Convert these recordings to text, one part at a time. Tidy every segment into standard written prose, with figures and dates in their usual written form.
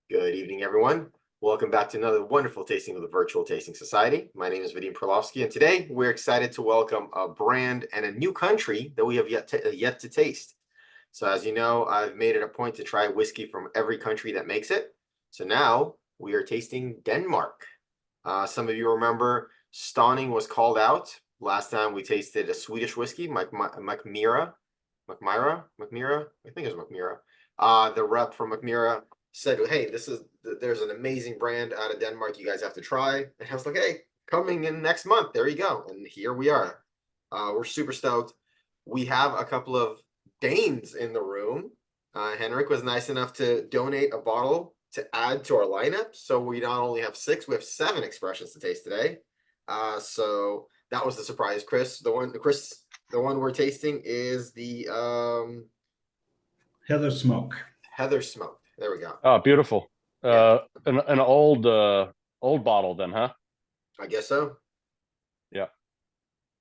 Good evening, everyone. Welcome back to another wonderful tasting of the Virtual Tasting Society. My name is Vadim Perlovsky, and today we're excited to welcome a brand and a new country that we have yet to taste. So as you know, I've made it a point to try whiskey from every country that makes it. So now we are tasting Denmark. Some of you remember Stauning was called out. Last time we tasted a Swedish whiskey, Mackmyra. I think it was Mackmyra. The rep from Mackmyra said, "Hey, there's an amazing brand out of Denmark. You guys have to try." And I was like, "Hey, coming in next month. There you go." And here we are. We're super stoked. We have a couple of Danes in the room. Henrik was nice enough to donate a bottle to add to our lineup. So we not only have 6, we have 7 expressions to taste today. So that was the surprise, Chris. The one we're tasting is the Heather Smoke. Heather Smoke. There we go. Oh, beautiful. Yeah. An old bottle then, huh? I guess so. Yeah.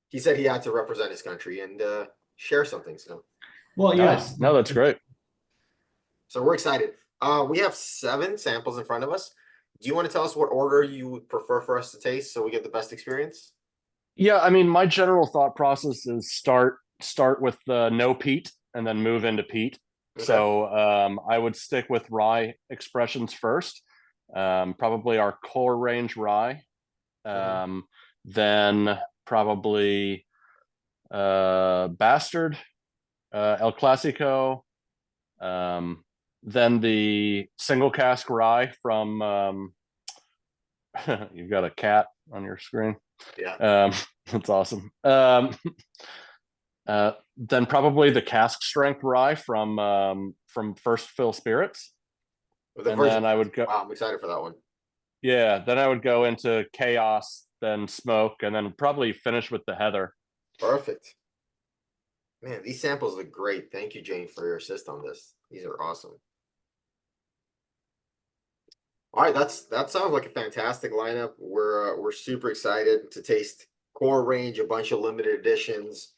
He said he had to represent his country and share something. So, well, yeah. Nice. No, that's great. So we're excited. We have 7 samples in front of us. Do you want to tell us what order you would prefer for us to taste so we get the best experience? Yeah, I mean, my general thought process is start with no peat and then move into peat. Okay. So I would stick with rye expressions first, probably our core range rye, then probably Bastard, El Clasico, then the single cask rye from you've got a cat on your screen. Yeah. That's awesome. Then probably the cask strength rye from First Fill Spirits. And then I would go. Wow, I'm excited for that one. Yeah, then I would go into Chaos, then Smoke, and then probably finish with the Heather. Perfect. Man, these samples look great. Thank you, Jane, for your assist on this. These are awesome. All right, that sounds like a fantastic lineup. We're super excited to taste core range, a bunch of limited editions,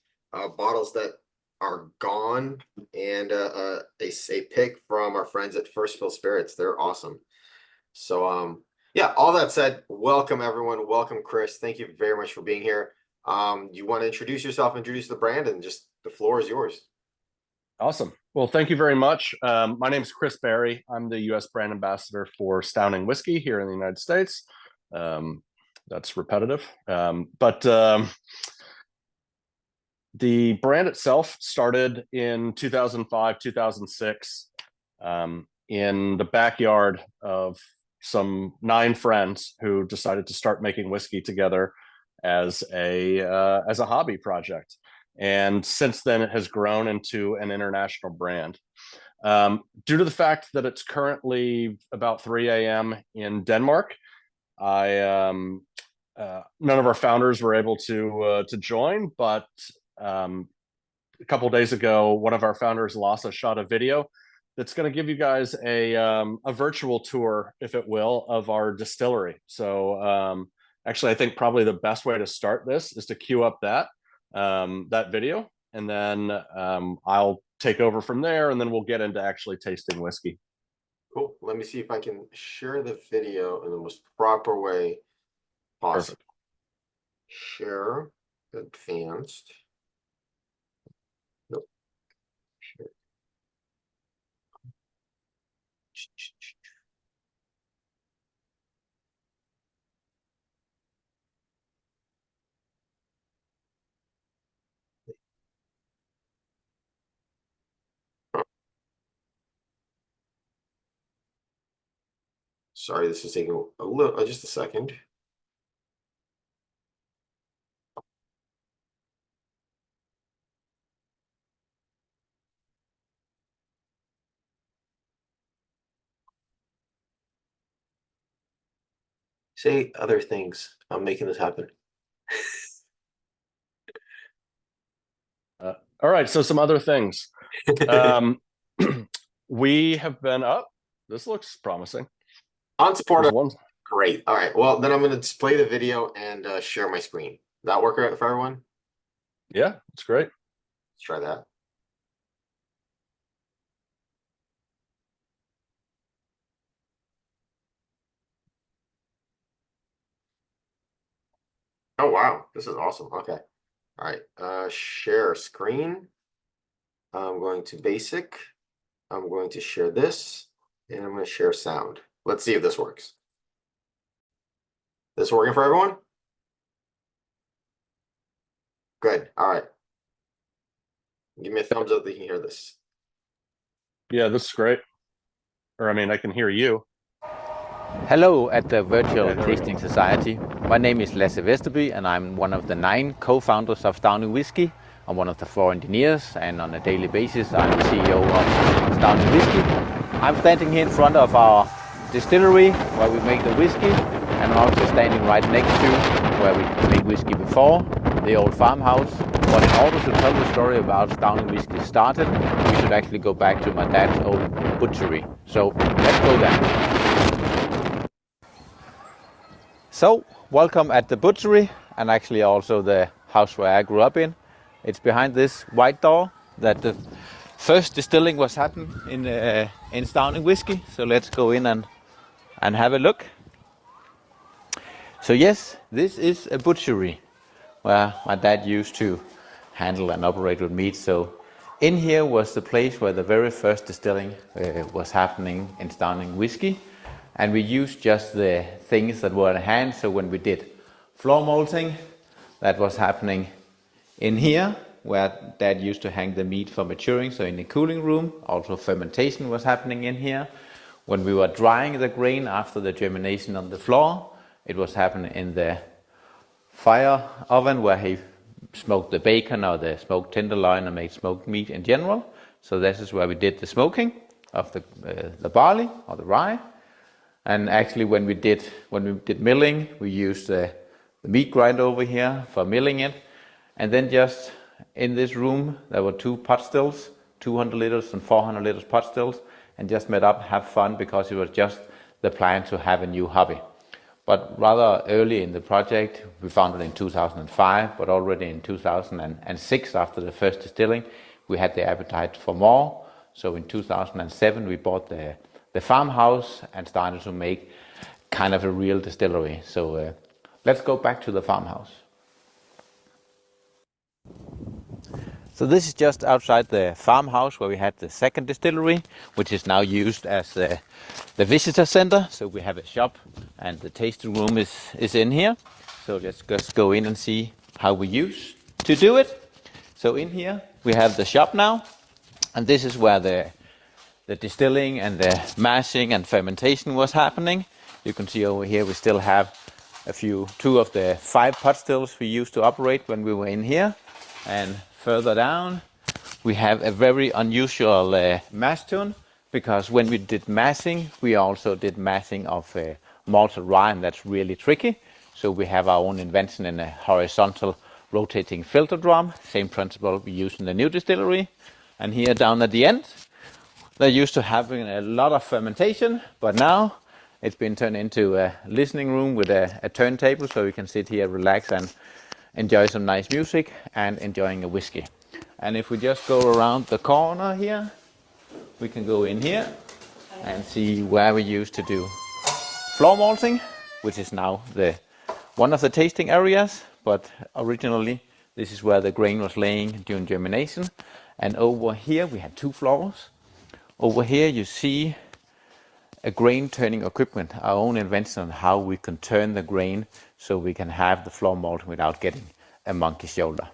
bottles that are gone, and a pick from our friends at First Fill Spirits. They're awesome. So yeah, all that said, welcome everyone. Welcome, Chris. Thank you very much for being here. You want to introduce yourself, introduce the brand, and just the floor is yours. Awesome. Well, thank you very much. My name is Chris Berry. I'm the U.S. brand ambassador for Stauning Whisky here in the United States. That's repetitive. But the brand itself started in 2005, 2006 in the backyard of some 9 friends who decided to start making whiskey together as a hobby project. And since then, it has grown into an international brand. Due to the fact that it's currently about 3 a.m. in Denmark, none of our founders were able to join, but a couple of days ago, one of our founders, Lasse, shot a video that's going to give you guys a virtual tour, if it will, of our distillery. So actually, I think probably the best way to start this is to queue up that video, and then I'll take over from there, and then we'll get into actually tasting whiskey. Cool. Let me see if I can share the video in the most proper way possible. Perfect. Share advanced. Nope. Share. Sorry, this is taking a little, just a second. Say other things. I'm making this happen. All right, so some other things. We have been up. This looks promising. On support. Great. All right. Well, then I'm going to display the video and share my screen. Does that work out for everyone? Yeah, it's great. Let's try that. Oh wow, this is awesome. Okay. All right. Share screen. I'm going to basic. I'm going to share this, and I'm going to share sound. Let's see if this works. This working for everyone? Good. All right. Give me a thumbs up that you can hear this. Yeah, this is great. Or I mean, I can hear you. Hello at the Virtual Okay, there we go. Tasting Society. My name is Lasse Vesterby and I'm one of the 9 co-founders of Stauning Whisky. I'm one of the floor engineers and on a daily basis I'm the CEO of Stauning Whisky. I'm standing here in front of our distillery where we make the whiskey, and I'm also standing right next to where we made whiskey before, the old farmhouse. But in order to tell the story about Stauning Whisky started, we should actually go back to my dad's old butchery. So let's go there. So, welcome at the butchery, and actually also the house where I grew up in. It's behind this white door that the first distilling was happening in Stauning Whisky. So let's go in and have a look. So yes, this is a butchery where my dad used to handle and operate with meat. So in here was the place where the very first distilling was happening in Stauning Whisky. And we used just the things that were at hand. So when we did floor malting, that was happening in here, where Dad used to hang the meat for maturing, so in the cooling room. Also fermentation was happening in here. When we were drying the grain after the germination on the floor, it was happening in the fire oven where he smoked the bacon or the smoked tenderloin and made smoked meat in general. So this is where we did the smoking of the barley or the rye. And actually when we did milling, we used the meat grinder over here for milling it. And then just in this room, there were 2 pot stills, 200 liters and 400 liters pot stills, and just met up, have fun, because it was just the plan to have a new hobby. But rather early in the project, we founded in 2005, but already in 2006, after the first distilling, we had the appetite for more. So in 2007, we bought the farmhouse and started to make kind of a real distillery. So let's go back to the farmhouse. So this is just outside the farmhouse where we had the second distillery, which is now used as the visitor center. So we have a shop and the tasting room is in here. So let's just go in and see how we used to do it. So in here we have the shop now, and this is where the distilling and the mashing and fermentation was happening. You can see over here we still have 2 of the 5 pot stills we used to operate when we were in here. And further down we have a very unusual mash tun, because when we did mashing, we also did mashing of malted rye, and that's really tricky. So we have our own invention in a horizontal rotating filter drum, same principle we use in the new distillery. And here down at the end, they're used to having a lot of fermentation, but now it's been turned into a listening room with a turntable, so you can sit here, relax, and enjoy some nice music and enjoying a whiskey. And if we just go around the corner here, we can go in here and see where we used to do floor malting, which is now one of the tasting areas, but originally this is where the grain was laying during germination. And over here we had 2 floors. Over here you see a grain turning equipment, our own invention on how we can turn the grain so we can have the floor malting without getting a monkey shoulder.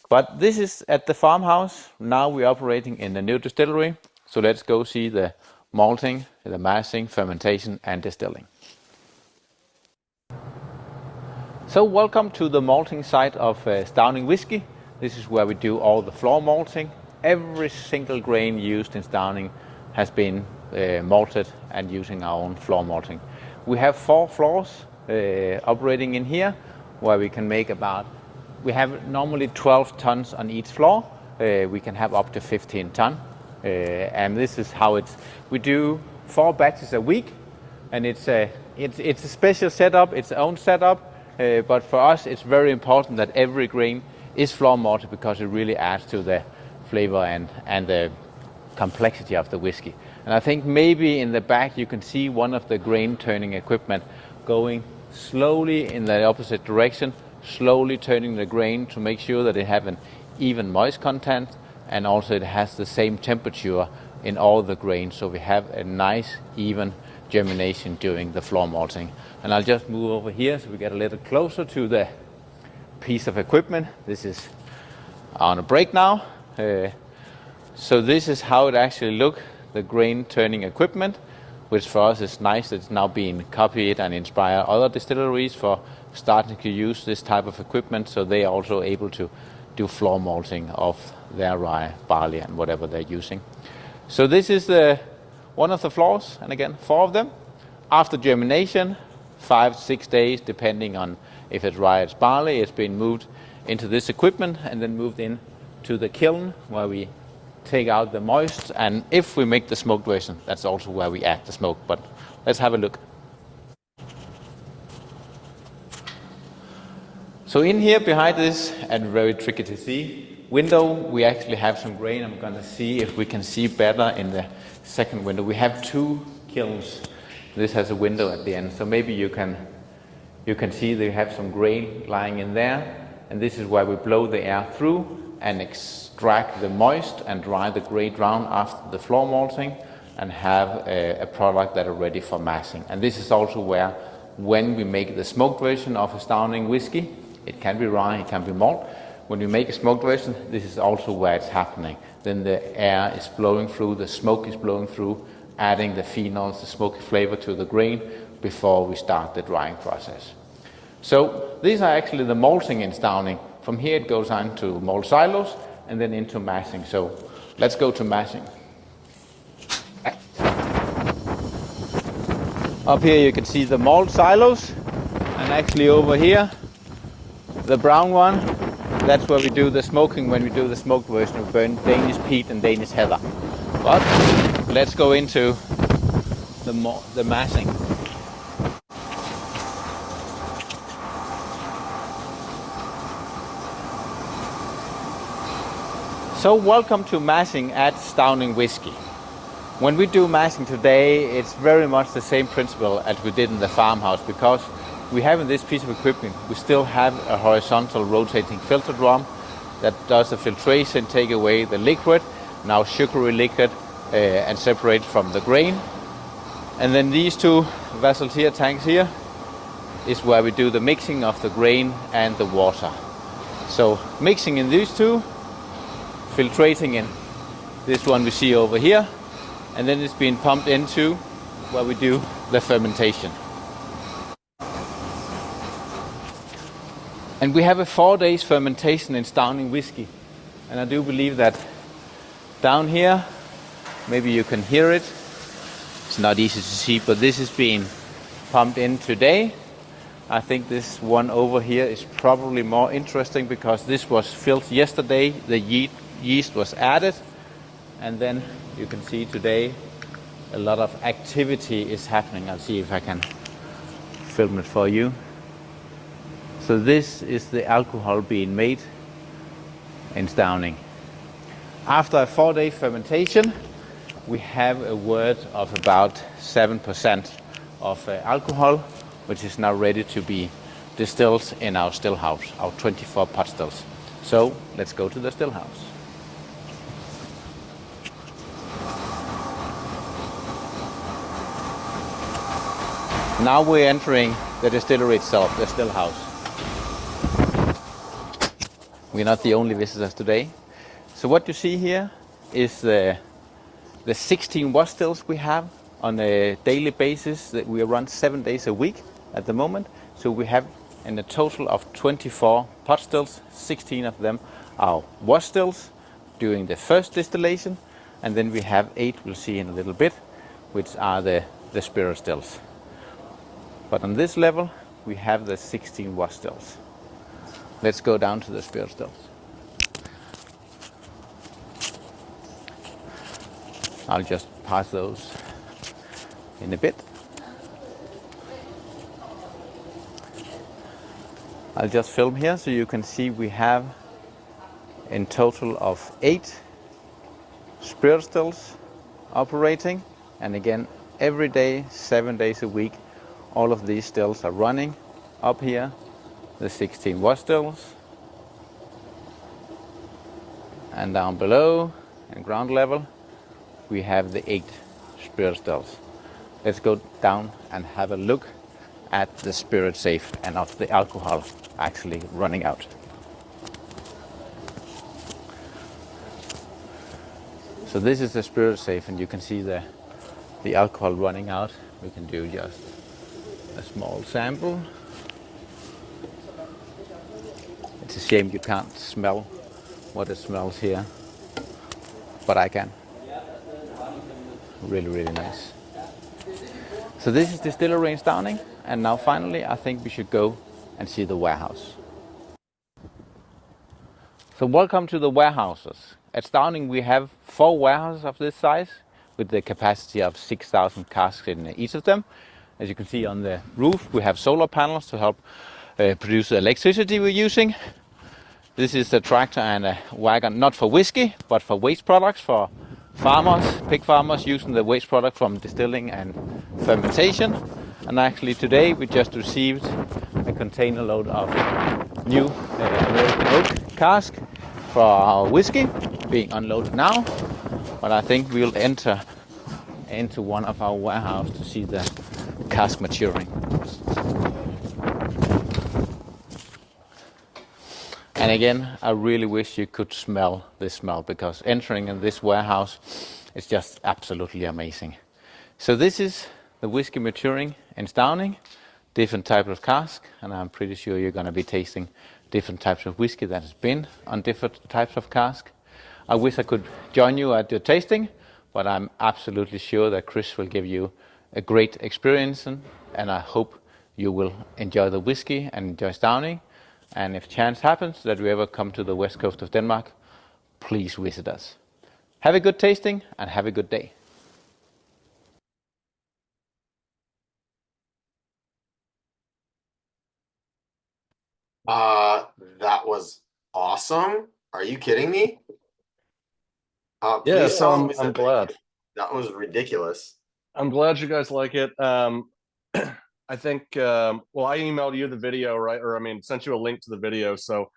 But this is at the farmhouse. Now we're operating in the new distillery. So let's go see the malting, the mashing, fermentation and distilling. So welcome to the malting site of Stauning Whisky. This is where we do all the floor malting. Every single grain used in Stauning has been malted and using our own floor malting. We have 4 floors operating in here, where we can make we have normally 12 tons on each floor. We can have up to 15 ton. And this is how we do 4 batches a week, and it's a special setup, its own setup. But for us, it's very important that every grain is floor malted, because it really adds to the flavor and the complexity of the whiskey. And I think maybe in the back you can see one of the grain turning equipment going slowly in the opposite direction, slowly turning the grain to make sure that it have an even moist content, and also it has the same temperature in all the grains, so we have a nice even germination during the floor malting. And I'll just move over here so we get a little closer to the piece of equipment. This is on a break now. So this is how it actually looks, the grain turning equipment, which for us is nice. It's now being copied and inspire other distilleries for starting to use this type of equipment, so they are also able to do floor malting of their rye, barley, and whatever they're using. So this is one of the floors, and again, 4 of them. After germination, 5 to 6 days, depending on if it's rye, it's barley, it's been moved into this equipment and then moved in to the kiln where we take out the moist, and if we make the smoked version, that's also where we add the smoke. But let's have a look. So in here behind this, and very tricky to see, window, we actually have some grain. I'm going to see if we can see better in the second window. We have 2 kilns. This has a window at the end, so maybe you can see they have some grain lying in there, and this is where we blow the air through and extract the moist and dry the grain down after the floor malting, and have a product that are ready for massing. And this is also where, when we make the smoked version of a Stauning whiskey, it can be rye, it can be malt. When we make a smoked version, this is also where it's happening. Then the air is blowing through, the smoke is blowing through, adding the phenols, the smoky flavor to the grain before we start the drying process. So these are actually the malting in Stauning. From here it goes on to malt silos and then into massing. So let's go to massing. Up here you can see the malt silos, and actually over here, the brown one, that's where we do the smoking. When we do the smoked version, we burn Danish peat and Danish heather. But let's go into the massing. So welcome to massing at Stauning Whisky. When we do massing today, it's very much the same principle as we did in the farmhouse, because we have in this piece of equipment, we still have a horizontal rotating filter drum that does the filtration, take away the liquid, now sugary liquid, and separate from the grain. And then these 2 vessels here, tanks here, is where we do the mixing of the grain and the water. So mixing in these 2, filtrating in this one we see over here, and then it's being pumped into where we do the fermentation. And we have a 4 days fermentation in Stauning whiskey. And I do believe that down here, maybe you can hear it. It's not easy to see, but this is being pumped in today. I think this one over here is probably more interesting because this was filled yesterday. The yeast was added, and then you can see today a lot of activity is happening. I'll see if I can film it for you. So this is the alcohol being made in Stauning. After a 4-day fermentation, we have a wort of about 7% of alcohol, which is now ready to be distilled in our still house, our 24 pot stills. So let's go to the still house. Now we're entering the distillery itself, the still house. We're not the only visitors today. So what you see here is the 16 wash stills we have on a daily basis. That we run 7 days a week at the moment. So we have in a total of 24 pot stills. 16 of them are wash stills during the first distillation, and then we have 8, we'll see in a little bit, which are the spirit stills. But on this level, we have the 16 wash stills. Let's go down to the spirit stills. I'll just pass those in a bit. I'll just film here so you can see we have in total of 8 spirit stills operating. And again, every day, 7 days a week, all of these stills are running up here the 16 watt stills. And down below, in ground level, we have the 8 spirit stills. Let's go down and have a look at the spirit safe and of the alcohol actually running out. So this is the spirit safe, and you can see the alcohol running out. We can do just a small sample. It's a shame you can't smell what it smells here, but I can. Really, really nice. So this is distillery in Stauning, and now finally I think we should go and see the warehouse. So welcome to the warehouses. At Stauning we have 4 warehouses of this size with the capacity of 6,000 casks in each of them. As you can see on the roof we have solar panels to help produce the electricity we're using. This is a tractor and a wagon, not for whiskey, but for waste products, for farmers, pig farmers using the waste product from distilling and fermentation. And actually today we just received a container load of new American oak cask for our whiskey, being unloaded now. But I think we'll enter into one of our warehouses to see the cask maturing. And again, I really wish you could smell this smell, because entering in this warehouse is just absolutely amazing. So this is the whiskey maturing in Stauning, different types of cask, and I'm pretty sure you're going to be tasting different types of whiskey that has been on different types of cask. I wish I could join you at your tasting, but I'm absolutely sure that Chris will give you a great experience, and I hope you will enjoy the whiskey and enjoy Stauning. And if chance happens that we ever come to the west coast of Denmark, please visit us. Have a good tasting and have a good day. That was awesome. Are you kidding me? Yeah, Please so tell him we I'm said thank glad. you. That was ridiculous. I'm glad you guys like it. I think, well, I emailed you the video, right? Or I mean, sent you a link to the video. So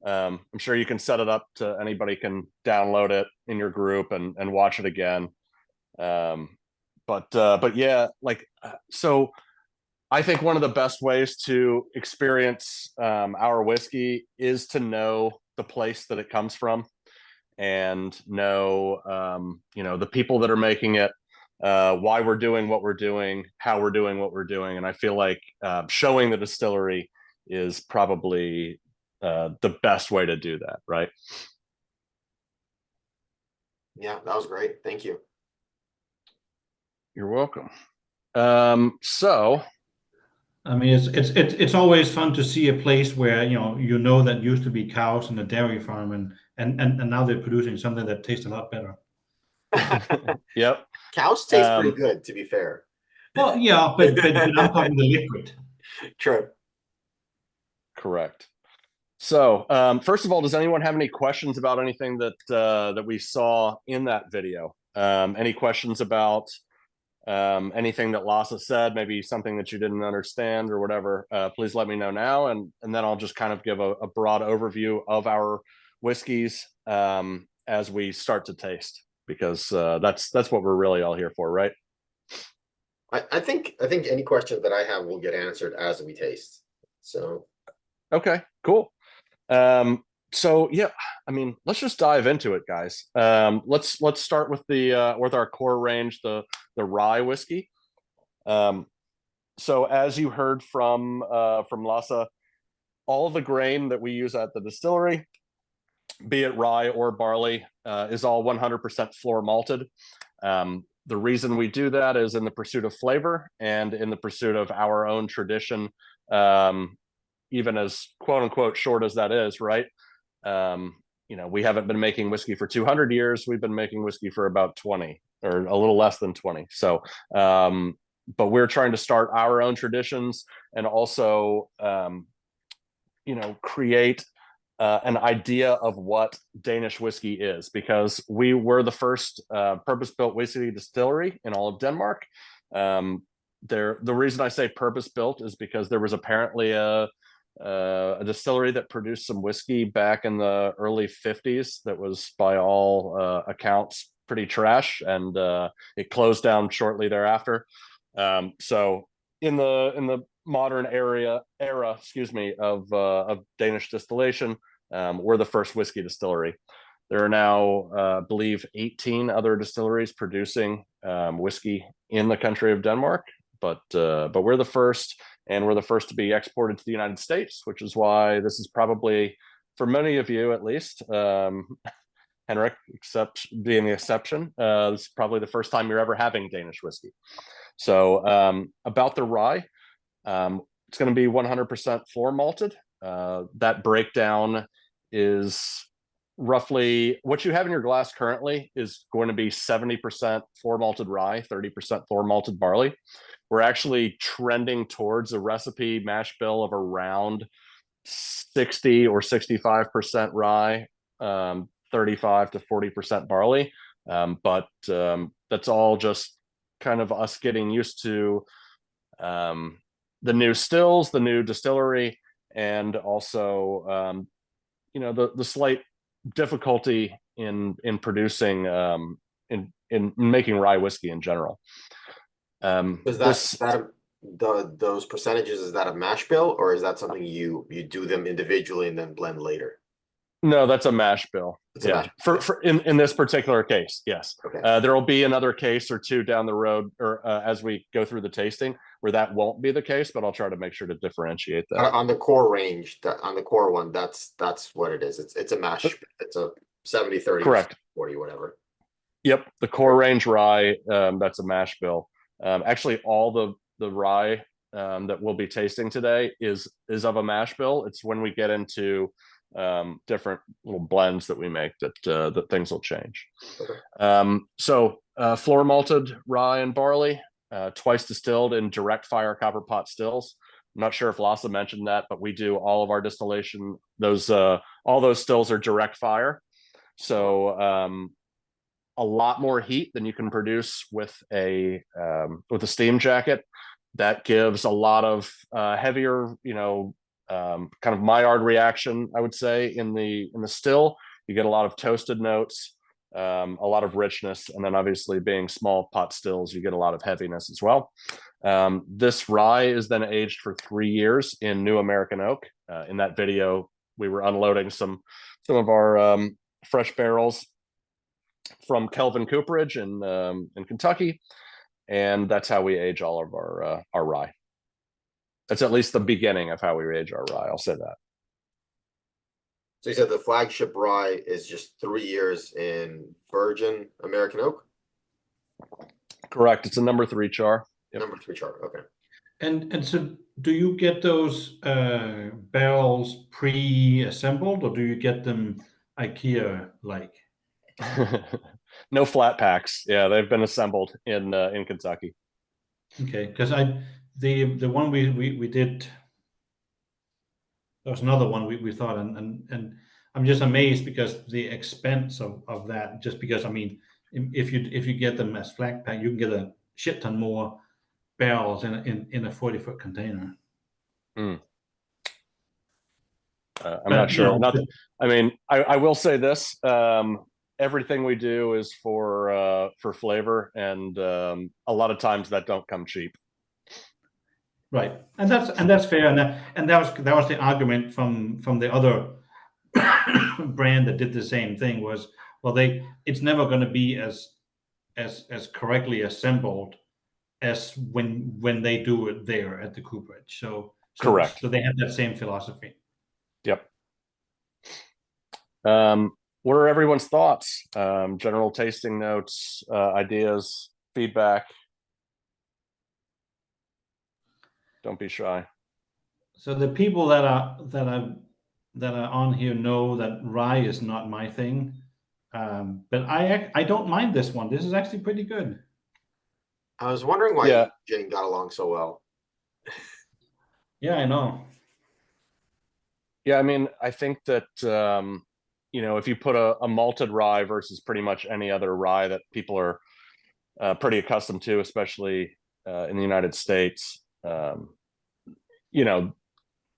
I'm sure you can set it up to anybody can download it in your group and watch it again. But yeah, like, so I think one of the best ways to experience our whiskey is to know the place that it comes from and know, the people that are making it, why we're doing what we're doing, how we're doing what we're doing. And I feel like showing the distillery is probably the best way to do that, right? Yeah, that was great. Thank you. You're welcome. So I mean, it's always fun to see a place where you know that used to be cows in a dairy farm, and now they're producing something that tastes a lot better. yep. Cows taste pretty good, to be fair. Well, yeah, but I'm talking the liquid. True. Correct. So first of all, does anyone have any questions about anything that we saw in that video? Any questions about anything that Lasse said, maybe something that you didn't understand or whatever? Please let me know now, and then I'll just kind of give a broad overview of our whiskeys as we start to taste, because that's what we're really all here for, right? I think any questions that I have will get answered as we taste. So Okay, cool. So yeah, I mean, let's just dive into it, guys. Let's start with with our core range, the rye whiskey. So as you heard from Lasse, all the grain that we use at the distillery, be it rye or barley, is all 100% floor malted. The reason we do that is in the pursuit of flavor and in the pursuit of our own tradition, even as quote unquote short as that is, right? We haven't been making whiskey for 200 years. We've been making whiskey for about 20 or a little less than 20. So, but we're trying to start our own traditions and also, create an idea of what Danish whiskey is, because we were the first purpose-built whiskey distillery in all of Denmark. The reason I say purpose-built is because there was apparently a distillery that produced some whiskey back in the early 50s that was, by all accounts, pretty trash, and it closed down shortly thereafter. So in the modern era, excuse me, of Danish distillation, we're the first whiskey distillery. There are now, I believe, 18 other distilleries producing whiskey in the country of Denmark, but we're the first, and we're the first to be exported to the United States, which is why this is probably, for many of you at least, Henrik, except being the exception, this is probably the first time you're ever having Danish whiskey. So about the rye, it's going to be 100% floor malted. That breakdown is roughly what you have in your glass currently is going to be 70% floor malted rye, 30% floor malted barley. We're actually trending towards a recipe mash bill of around 60 or 65% rye, 35 to 40% barley. But that's all just kind of us getting used to the new stills, the new distillery, and also the slight difficulty in producing in making rye whiskey in general. Is those percentages, is that a mash bill, or is that something you do them individually and then blend later? No, that's a mash bill. It's a mash bill. For in this particular case, yes. Okay. There will be another case or two down the road, or as we go through the tasting, where that won't be the case, but I'll try to make sure to differentiate that. On the core range, on the core one, that's what it is. It's a mash. It's a 70-30, correct, 40, whatever. Yep, the core range rye, that's a mash bill. Actually, all the rye that we'll be tasting today is of a mash bill. It's when we get into different little blends that we make that things will change. Okay. So floor malted rye and barley, twice distilled in direct fire copper pot stills. I'm not sure if Lasse mentioned that, but we do all of our distillation. All those stills are direct fire, so a lot more heat than you can produce with a steam jacket. That gives a lot of heavier, kind of Maillard reaction, I would say, in the still. You get a lot of toasted notes, a lot of richness, and then obviously being small pot stills, you get a lot of heaviness as well. This rye is then aged for 3 years in new American oak. In that video, we were unloading some of our fresh barrels from Kelvin Cooperage in Kentucky, and that's how we age all of our rye. That's at least the beginning of how we age our rye. I'll say that. So you said the flagship rye is just 3 years in virgin American oak? Correct. It's a number 3 char. Yep. Number 3 char. Okay. And so do you get those barrels pre-assembled, or do you get them IKEA-like? No flat packs. Yeah, they've been assembled in Kentucky. Okay, because the one we did, there was another one we thought, and I'm just amazed because the expense of that, just because, I mean, if you get them as flat pack, you can get a shit ton more barrels in a 40-foot container. I'm not sure. I mean, I will say this: everything we do is for flavor, and a lot of times that don't come cheap. Right, and that's fair, and that was the argument from the other brand that did the same thing, was, well, it's never going to be as correctly assembled as when they do it there at the cooperage. So correct. So they have that same philosophy. Yep. What are everyone's thoughts? General tasting notes, ideas, feedback? Don't be shy. So the people that are on here know that rye is not my thing, but I don't mind this one. This is actually pretty good. I was wondering why Jane got along so well. Yeah, I know. Yeah, I mean, I think that if you put a malted rye versus pretty much any other rye that people are pretty accustomed to, especially in the United States,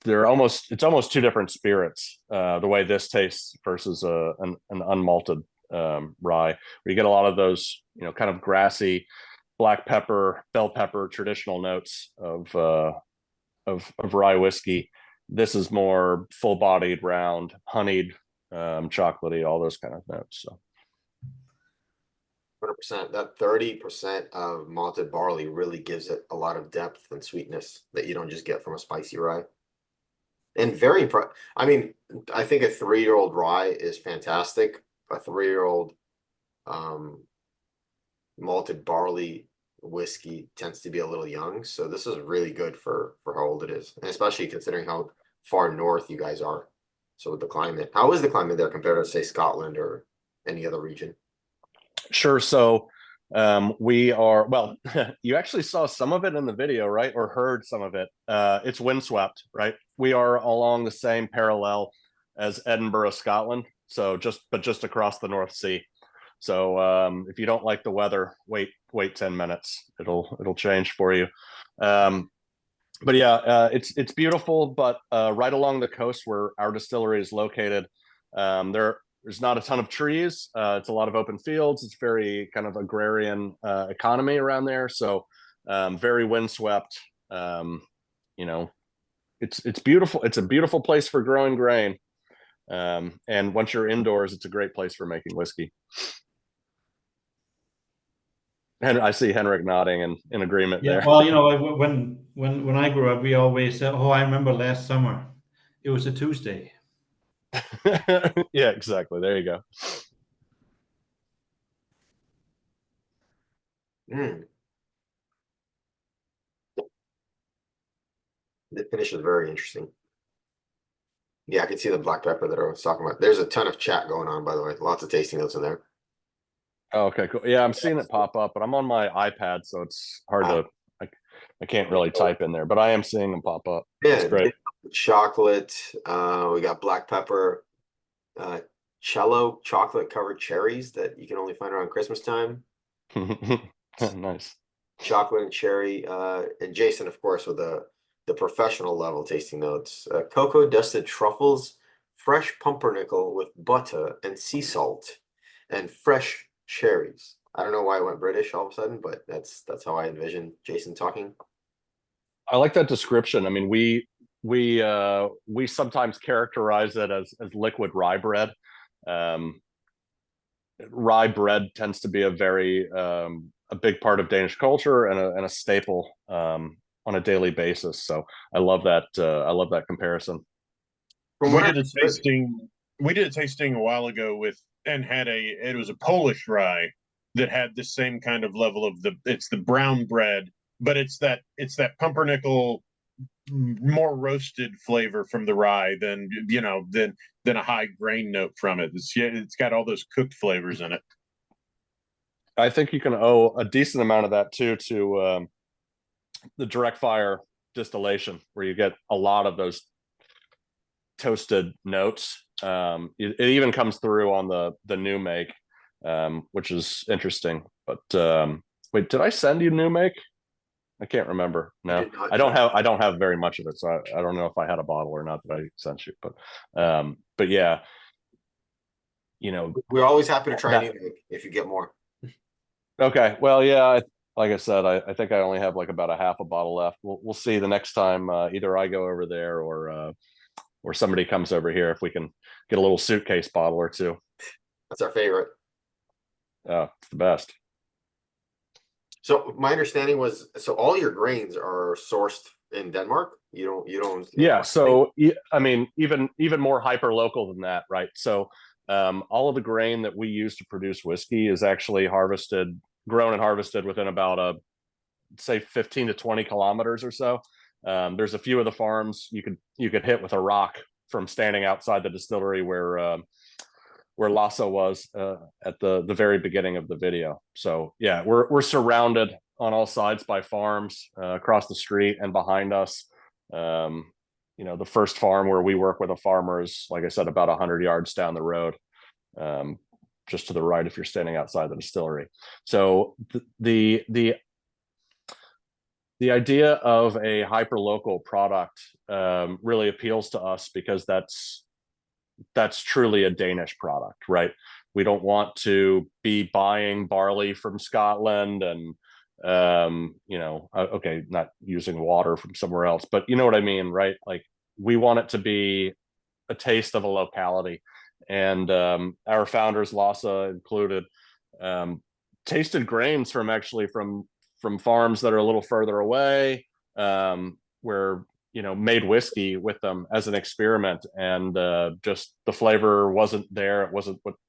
it's almost two different spirits. The way this tastes versus an unmalted rye, where you get a lot of those, kind of grassy, black pepper, bell pepper, traditional notes of rye whiskey. This is more full-bodied, round, honeyed, chocolatey, all those kind of notes. So 100%. That 30% of malted barley really gives it a lot of depth and sweetness that you don't just get from a spicy rye. And very I mean, I think a 3-year-old rye is fantastic. A 3-year-old malted barley whiskey tends to be a little young, so this is really good for how old it is, and especially considering how far north you guys are. So with the climate, how is the climate there compared to, say, Scotland or any other region? sure. So we are, well, you actually saw some of it in the video, right? Or heard some of it. It's windswept, right? We are along the same parallel as Edinburgh, Scotland. So just across the North Sea. So if you don't like the weather, wait 10 minutes. It'll change for you. But yeah, it's beautiful, but right along the coast where our distillery is located, there's not a ton of trees. It's a lot of open fields. It's very kind of agrarian economy around there. So very windswept. It's beautiful. It's a beautiful place for growing grain. And once you're indoors, it's a great place for making whiskey. And I see Henrik nodding in agreement there. Well, when I grew up, we always said, "Oh, I remember last summer. It was a Tuesday." Yeah, exactly. There you go. Mm. The finish is very interesting. Yeah, I can see the black pepper that I was talking about. There's a ton of chat going on, by the way. Lots of tasting notes in there. Oh, okay, cool. Yeah, I'm seeing it pop up, but I'm on my iPad, so it's hard to. I can't really type in there, but I am seeing them pop up. Yeah, it's great. Chocolate. We got black pepper, cello chocolate covered cherries that you can only find around Christmas time. Nice. Chocolate and cherry. And Jason, of course, with the professional level tasting notes. Cocoa dusted truffles, fresh pumpernickel with butter and sea salt, and fresh cherries. I don't know why I went British all of a sudden, but that's how I envision Jason talking. I like that description. I mean, we sometimes characterize it as liquid rye bread. Rye bread tends to be a big part of Danish culture and a staple on a daily basis. So I love that. I love that comparison. From We what did a tasting. We did a tasting a while ago it was a Polish rye that had the same kind of level of it's the brown bread, but it's that pumpernickel, more roasted flavor from the rye than a high grain note from it. It's got all those cooked flavors in it. I think you can owe a decent amount of that too to the direct fire distillation, where you get a lot of those toasted notes. It even comes through on the new make, which is interesting. But wait, did I send you new make? I can't remember. No, I don't have very much of it, so I don't know if I had a bottle or not that I sent you. But yeah, we're always happy to try anything if you get more. Okay, well, yeah, like I said, I think I only have like about a half a bottle left. We'll see the next time either I go over there or somebody comes over here, if we can get a little suitcase bottle or two. That's our favorite. It's the best. So my understanding was, so all your grains are sourced in Denmark. You don't. Yeah. So I mean, even more hyper local than that, right? So all of the grain that we use to produce whiskey is actually grown and harvested within about say 15 to 20 kilometers or so. There's a few of the farms you could hit with a rock from standing outside the distillery where Lasso was at the very beginning of the video. So yeah, we're surrounded on all sides by farms across the street and behind us. The first farm where we work with a farmer is, like I said, about 100 yards down the road, just to the right if you're standing outside the distillery. So the the idea of a hyper-local product really appeals to us because that's truly a Danish product, right? We don't want to be buying barley from Scotland and okay, not using water from somewhere else, but you know what I mean, right? Like we want it to be a taste of a locality. And our founders, Lasse included, tasted grains from farms that are a little further away, where made whiskey with them as an experiment, and just the flavor wasn't there.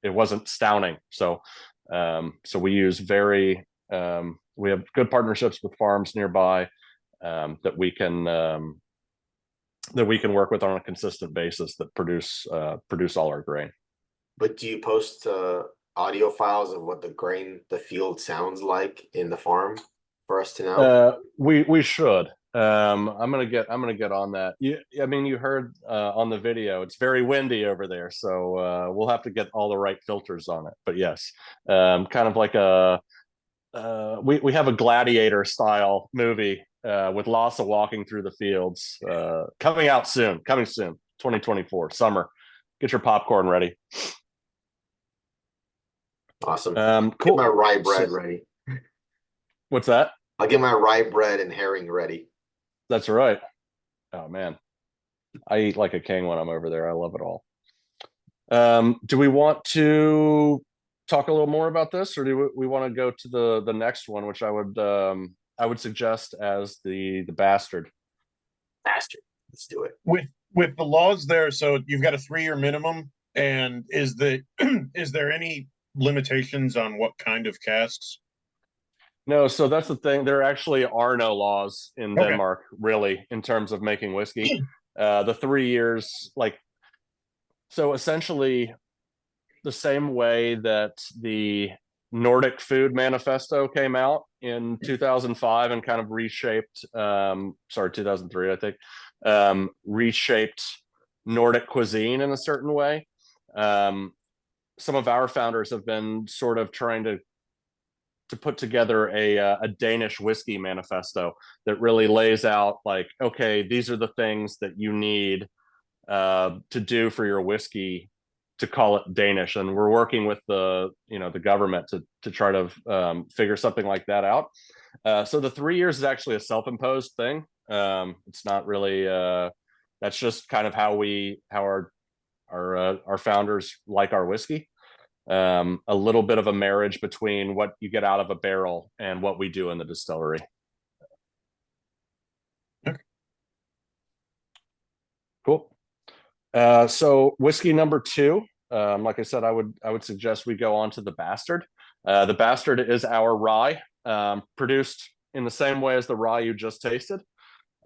It wasn't Stauning. So we use we have good partnerships with farms nearby that we can work with on a consistent basis that produce all our grain. But do you post audio files of what the field sounds like in the farm for us to know? We should. I'm gonna get on that. I mean, you heard on the video, it's very windy over there, so we'll have to get all the right filters on it. But yes, kind of like we have a gladiator style movie with Lasse walking through the fields, coming soon, 2024 summer. Get your popcorn ready. Awesome. Cool. Get my rye bread ready. What's that? I'll get my rye bread and herring ready. That's right. Oh man, I eat like a king when I'm over there. I love it all. Do we want to talk a little more about this, or do we want to go to the next one, which I would suggest as the bastard? Bastard. Let's do it. With the laws there, so you've got a 3-year minimum, and is there any limitations on what kind of casks? No, so that's the thing. There actually are no laws in Denmark, really, in terms of making whiskey. The 3 years, so essentially the same way that the Nordic Food Manifesto came out in 2005 and kind of reshaped, 2003, I think, reshaped Nordic cuisine in a certain way. Some of our founders have been sort of trying to put together a Danish whiskey manifesto that really lays out okay, these are the things that you need to do for your whiskey to call it Danish. And we're working with the government to try to figure something like that out. So the 3 years is actually a self-imposed thing. It's not really, that's just kind of how our founders like our whiskey. A little bit of a marriage between what you get out of a barrel and what we do in the distillery. Okay. Cool. So whiskey number 2, like I said, I would suggest we go on to the Bastard. The Bastard is our rye, produced in the same way as the rye you just tasted.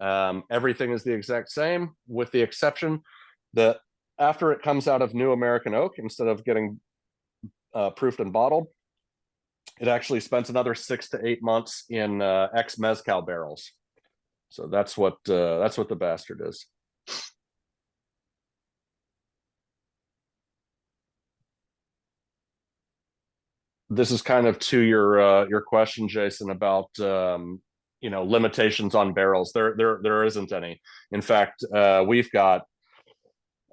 Everything is the exact same, with the exception that after it comes out of new American oak, instead of getting proofed and bottled, it actually spends another 6 to 8 months in ex-mezcal barrels. So that's what the Bastard is. This is kind of to your question, Jason, about limitations on barrels. There isn't any. In fact, we've got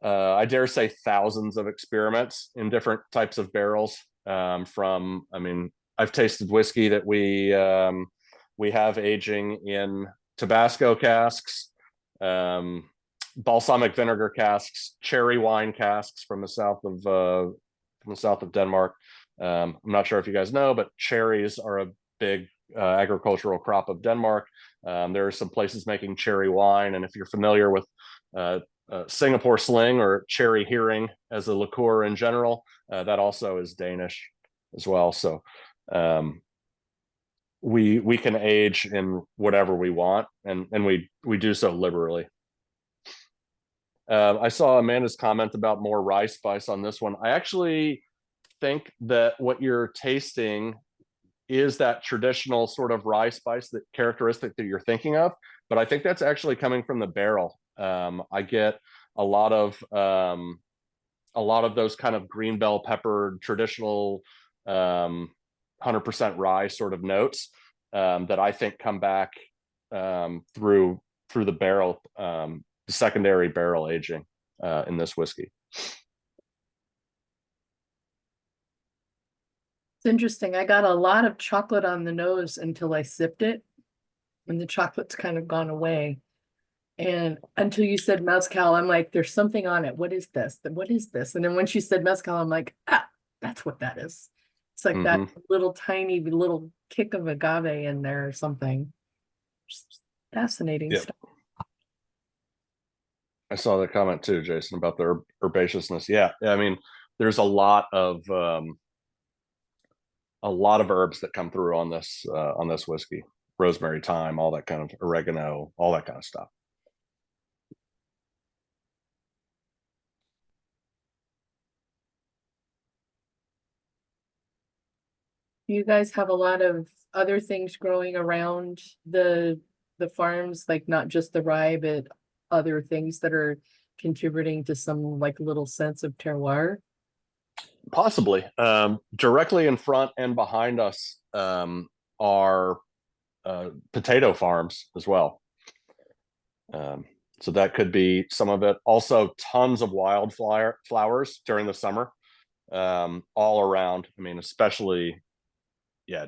I dare say thousands of experiments in different types of barrels. I've tasted whiskey that we have aging in Tabasco casks, balsamic vinegar casks, cherry wine casks from the south of Denmark. I'm not sure if you guys know, but cherries are a big agricultural crop of Denmark. There are some places making cherry wine, and if you're familiar with Singapore Sling or cherry hearing as a liqueur in general, that also is Danish as well. So we can age in whatever we want, and we do so liberally. I saw Amanda's comment about more rye spice on this one. I actually think that what you're tasting is that traditional sort of rye spice, that characteristic that you're thinking of, but I think that's actually coming from the barrel. I get a lot of those kind of green bell pepper traditional 100% rye sort of notes that I think come back through the barrel, secondary barrel aging in this whiskey. It's interesting. I got a lot of chocolate on the nose until I sipped it, and the chocolate's kind of gone away. And until you said mezcal, I'm like, there's something on it. What is this? What is this? And then when she said mezcal, I'm like, ah, that's what that is. It's like that little tiny little kick of agave in there or something. Just fascinating stuff. I saw that comment too, Jason, about the herbaceousness. Yeah, I mean, there's a lot of herbs that come through on this whiskey. Rosemary, thyme, all that kind of oregano, all that kind of stuff. You guys have a lot of other things growing around the farms, like not just the rye, but other things that are contributing to some like little sense of terroir. Possibly. Directly in front and behind us are potato farms as well. So that could be some of it. Also, tons of flowers during the summer, all around. I mean, especially,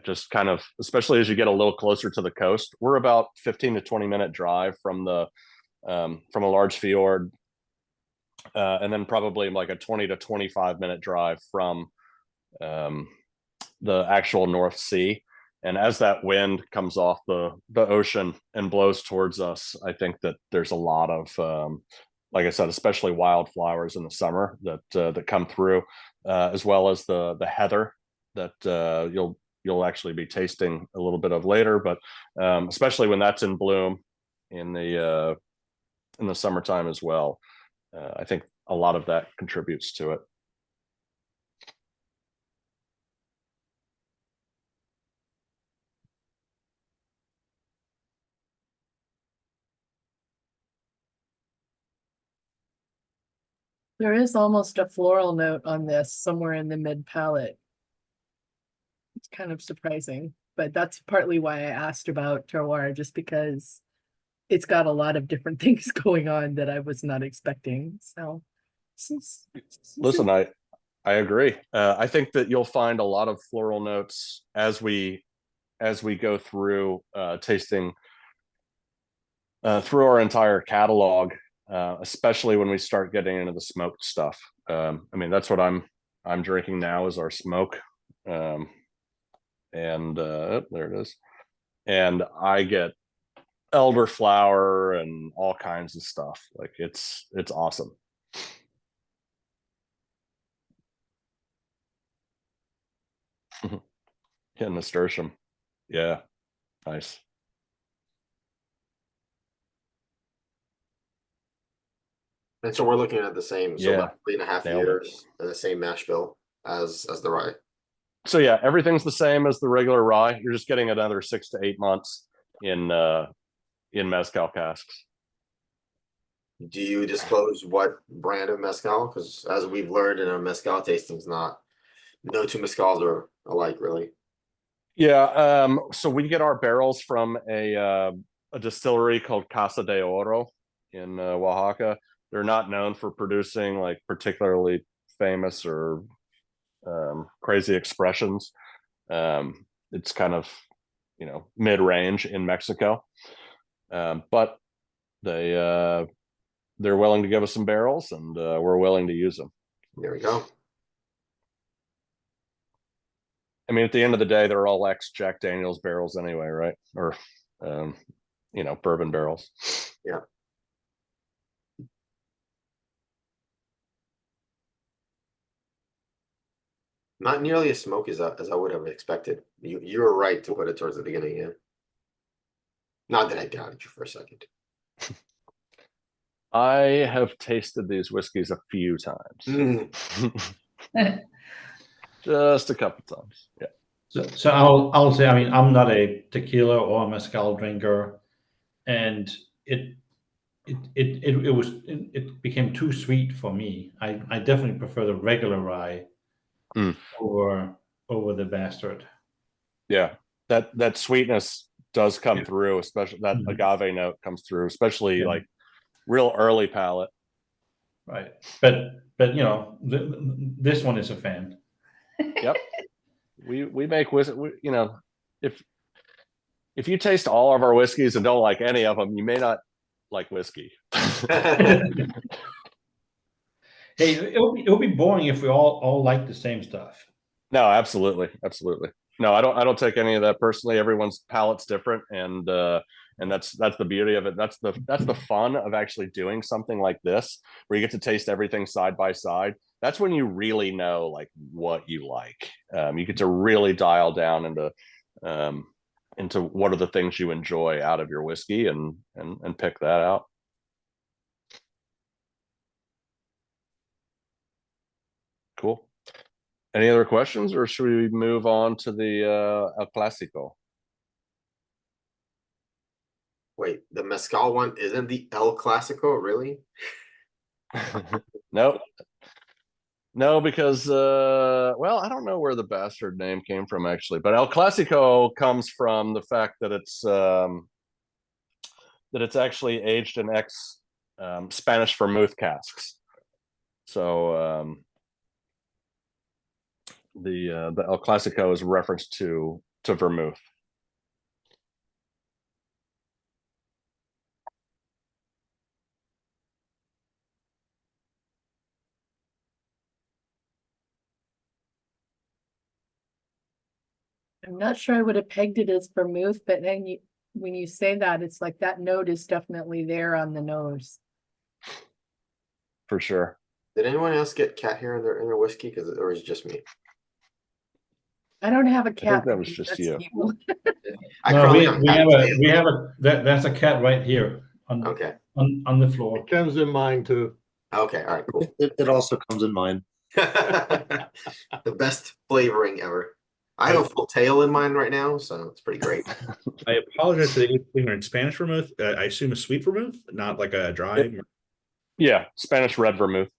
just kind of, especially as you get a little closer to the coast. We're about 15 to 20-minute drive from a large fjord, and then probably like a 20 to 25-minute drive from the actual North Sea. And as that wind comes off the ocean and blows towards us, I think that there's a lot of, like I said, especially wildflowers in the summer that come through, as well as the heather that you'll actually be tasting a little bit of later. But especially when that's in bloom in the summertime as well, I think a lot of that contributes to it. There is almost a floral note on this somewhere in the mid palate. It's kind of surprising, but that's partly why I asked about terroir, just because it's got a lot of different things going on that I was not expecting. So listen, I agree. I think that you'll find a lot of floral notes as we go through tasting through our entire catalog, especially when we start getting into the smoked stuff. I mean, that's what I'm drinking now is our smoke, and there it is. And I get elderflower and all kinds of stuff. Like it's awesome. Yeah, nasturtium. Yeah, nice. And so we're looking at the same, so Yeah, about 3.5 nailed it. years and the same mash bill as the rye. So yeah, everything's the same as the regular rye. You're just getting another 6 to 8 months in mezcal casks. Do you disclose what brand of mezcal? Because as we've learned in our mezcal tastings, no two mezcals are alike, really. Yeah, so we get our barrels from a distillery called Casa de Oro in Oaxaca. They're not known for producing like particularly famous or crazy expressions. It's kind of, mid-range in Mexico, but they're willing to give us some barrels, and we're willing to use them. There we go. I mean, at the end of the day, they're all ex-Jack Daniel's barrels anyway, right? Or bourbon barrels. Yeah. Not nearly as smoky as I would have expected. You were right to put it towards the beginning, yeah. Not that I doubted you for a second. I have tasted these whiskeys a few times. Just a couple times. Yeah. So I'll say, I mean, I'm not a tequila or a mezcal drinker, and it became too sweet for me. I definitely prefer the regular rye over the bastard. Yeah, that sweetness does come Yeah. through, especially that Mhm. agave note comes through, especially Yeah. like real early palate. Right. But you know, this one is a fan. Yep. We make whiskey, you know, if you taste all of our whiskeys and don't like any of them, you may not like whiskey. Hey, it'll be boring if we all like the same stuff. No, absolutely, absolutely. No, I don't take any of that personally. Everyone's palate's different, and that's the beauty of it. That's the fun of actually doing something like this, where you get to taste everything side by side. That's when you really know like what you like. You get to really dial down into what are the things you enjoy out of your whiskey, and pick that out. Cool. Any other questions, or should we move on to the El Clásico? Wait, the mezcal one isn't the El Clasico, really? No, no, because well, I don't know where the bastard name came from actually, but El Clásico comes from the fact that it's actually aged in ex Spanish vermouth casks. So the El Clásico is a reference to vermouth. I'm not sure I would have pegged it as vermouth, but then when you say that, it's like that note is definitely there on the nose. For sure. Did anyone else get cat hair in their whiskey? Or is it just me? I don't have a I think cat. that was just That's you. I No, currently we have tail. that's a cat right here on Okay. on the floor. It comes in mine too. Okay. All right. Cool. It also comes in mine. The best flavoring ever. I have a full tail in mine right now, so it's pretty great. I apologize for the ignorant Spanish vermouth. I assume a sweet vermouth, not like a dry. Yeah, Spanish red vermouth.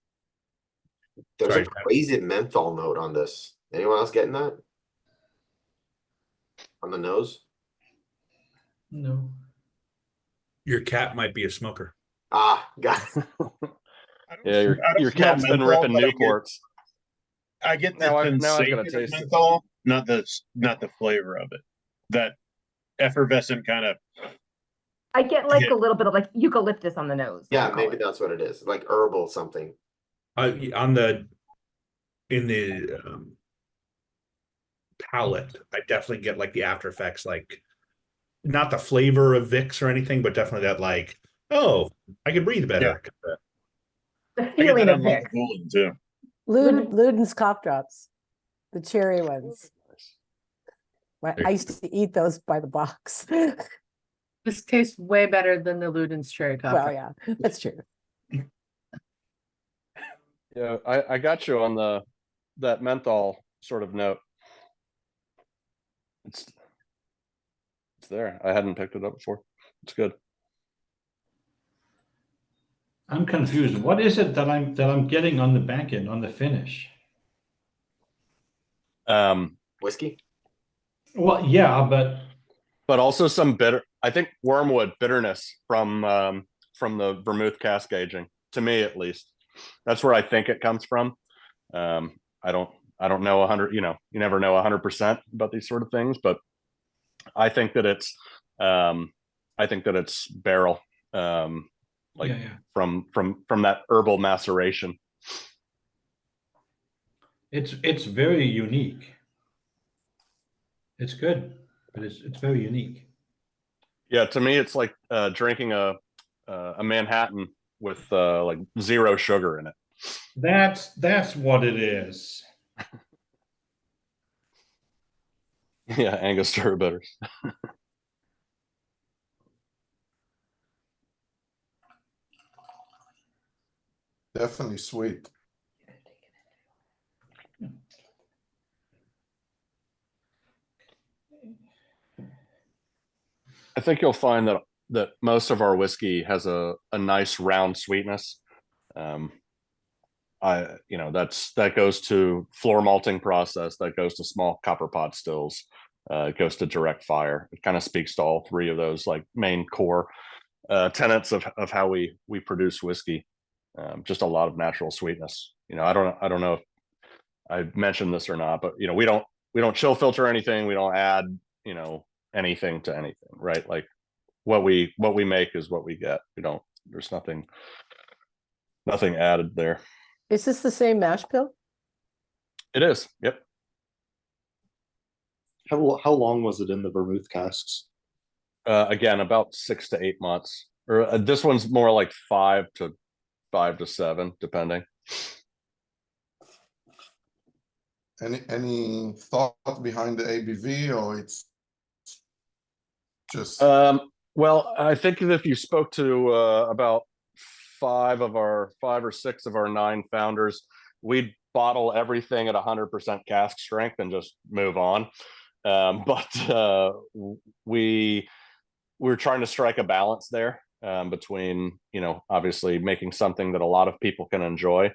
There's Sorry. a crazy menthol note on this. Anyone else getting that? On the nose? No. Your cat might be a smoker. Ah, got it. Yeah, your smell cat's been menthol, ripping but Newports. I get the Now I've got to sensation taste of it. menthol, not the flavor of it. That effervescent kind of. I get like Yeah. a little bit of like eucalyptus on the nose. Yeah, I'll call maybe it. that's what it is. Like herbal something. In the palate, I definitely get like the after effects, like not the flavor of Vicks or anything, but definitely that like, oh, I can breathe better. The I get feeling that of on it. Cooling too. Luden's cough drops, the cherry ones. There I you used to eat those by the box. This tastes way better than the Luden's cherry coffee. Well, yeah, that's true. Yeah, I got you on that menthol sort of note. It's there. I hadn't picked it up before. It's good. I'm confused. What is it that I'm getting on the back end on the finish? Whiskey? Well, yeah, But also some bitter. I think wormwood bitterness from the vermouth cask aging. To me, at least, that's where I think it comes from. I don't know 100. You never know 100% about these sort of things, but I think that it's barrel. Like yeah. from that herbal maceration. It's very unique. It's good, but it's very unique. Yeah, to me, it's like drinking a Manhattan with like zero sugar in it. That's what it is. Yeah, Angostura bitters. Definitely sweet. I think you'll find that most of our whiskey has a nice round sweetness. That goes to floor malting process, that goes to small copper pot stills. It goes to direct fire. It kind of speaks to all three of those like main core tenets of how we produce whiskey. Just a lot of natural sweetness. I don't know if I mentioned this or not, but we don't chill filter anything. We don't add anything to anything, right? Like what we make is what we get. There's nothing added there. Is this the same mash bill? It is. Yep. How long was it in the vermouth casks? Again, about 6 to 8 months. Or this one's more like 5 to 7, depending. Any thought behind the ABV, or it's just Well, I think if you spoke to about 5 or 6 of our 9 founders, we'd bottle everything at 100% cask strength and just move on. But we're trying to strike a balance there between obviously making something that a lot of people can enjoy.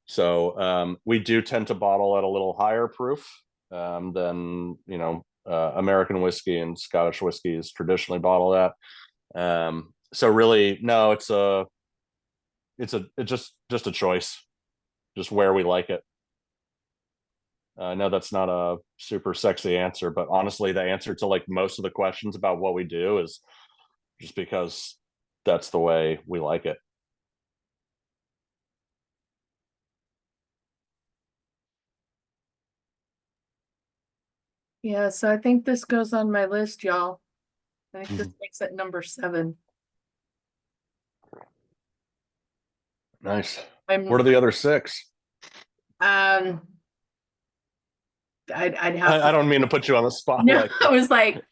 So we do tend to bottle at a little higher proof than American whiskey and Scottish whiskey is traditionally bottled at. So really, no, it's just a choice, just where we like it. I know that's not a super sexy answer, but honestly, the answer to like most of the questions about what we do is just because that's the way we like it. Yeah, so I think this goes on my list, y'all. I think this makes it number 7. Nice. I'm What are the other 6? I'd have I don't mean to put you on the spot. No, like I was like,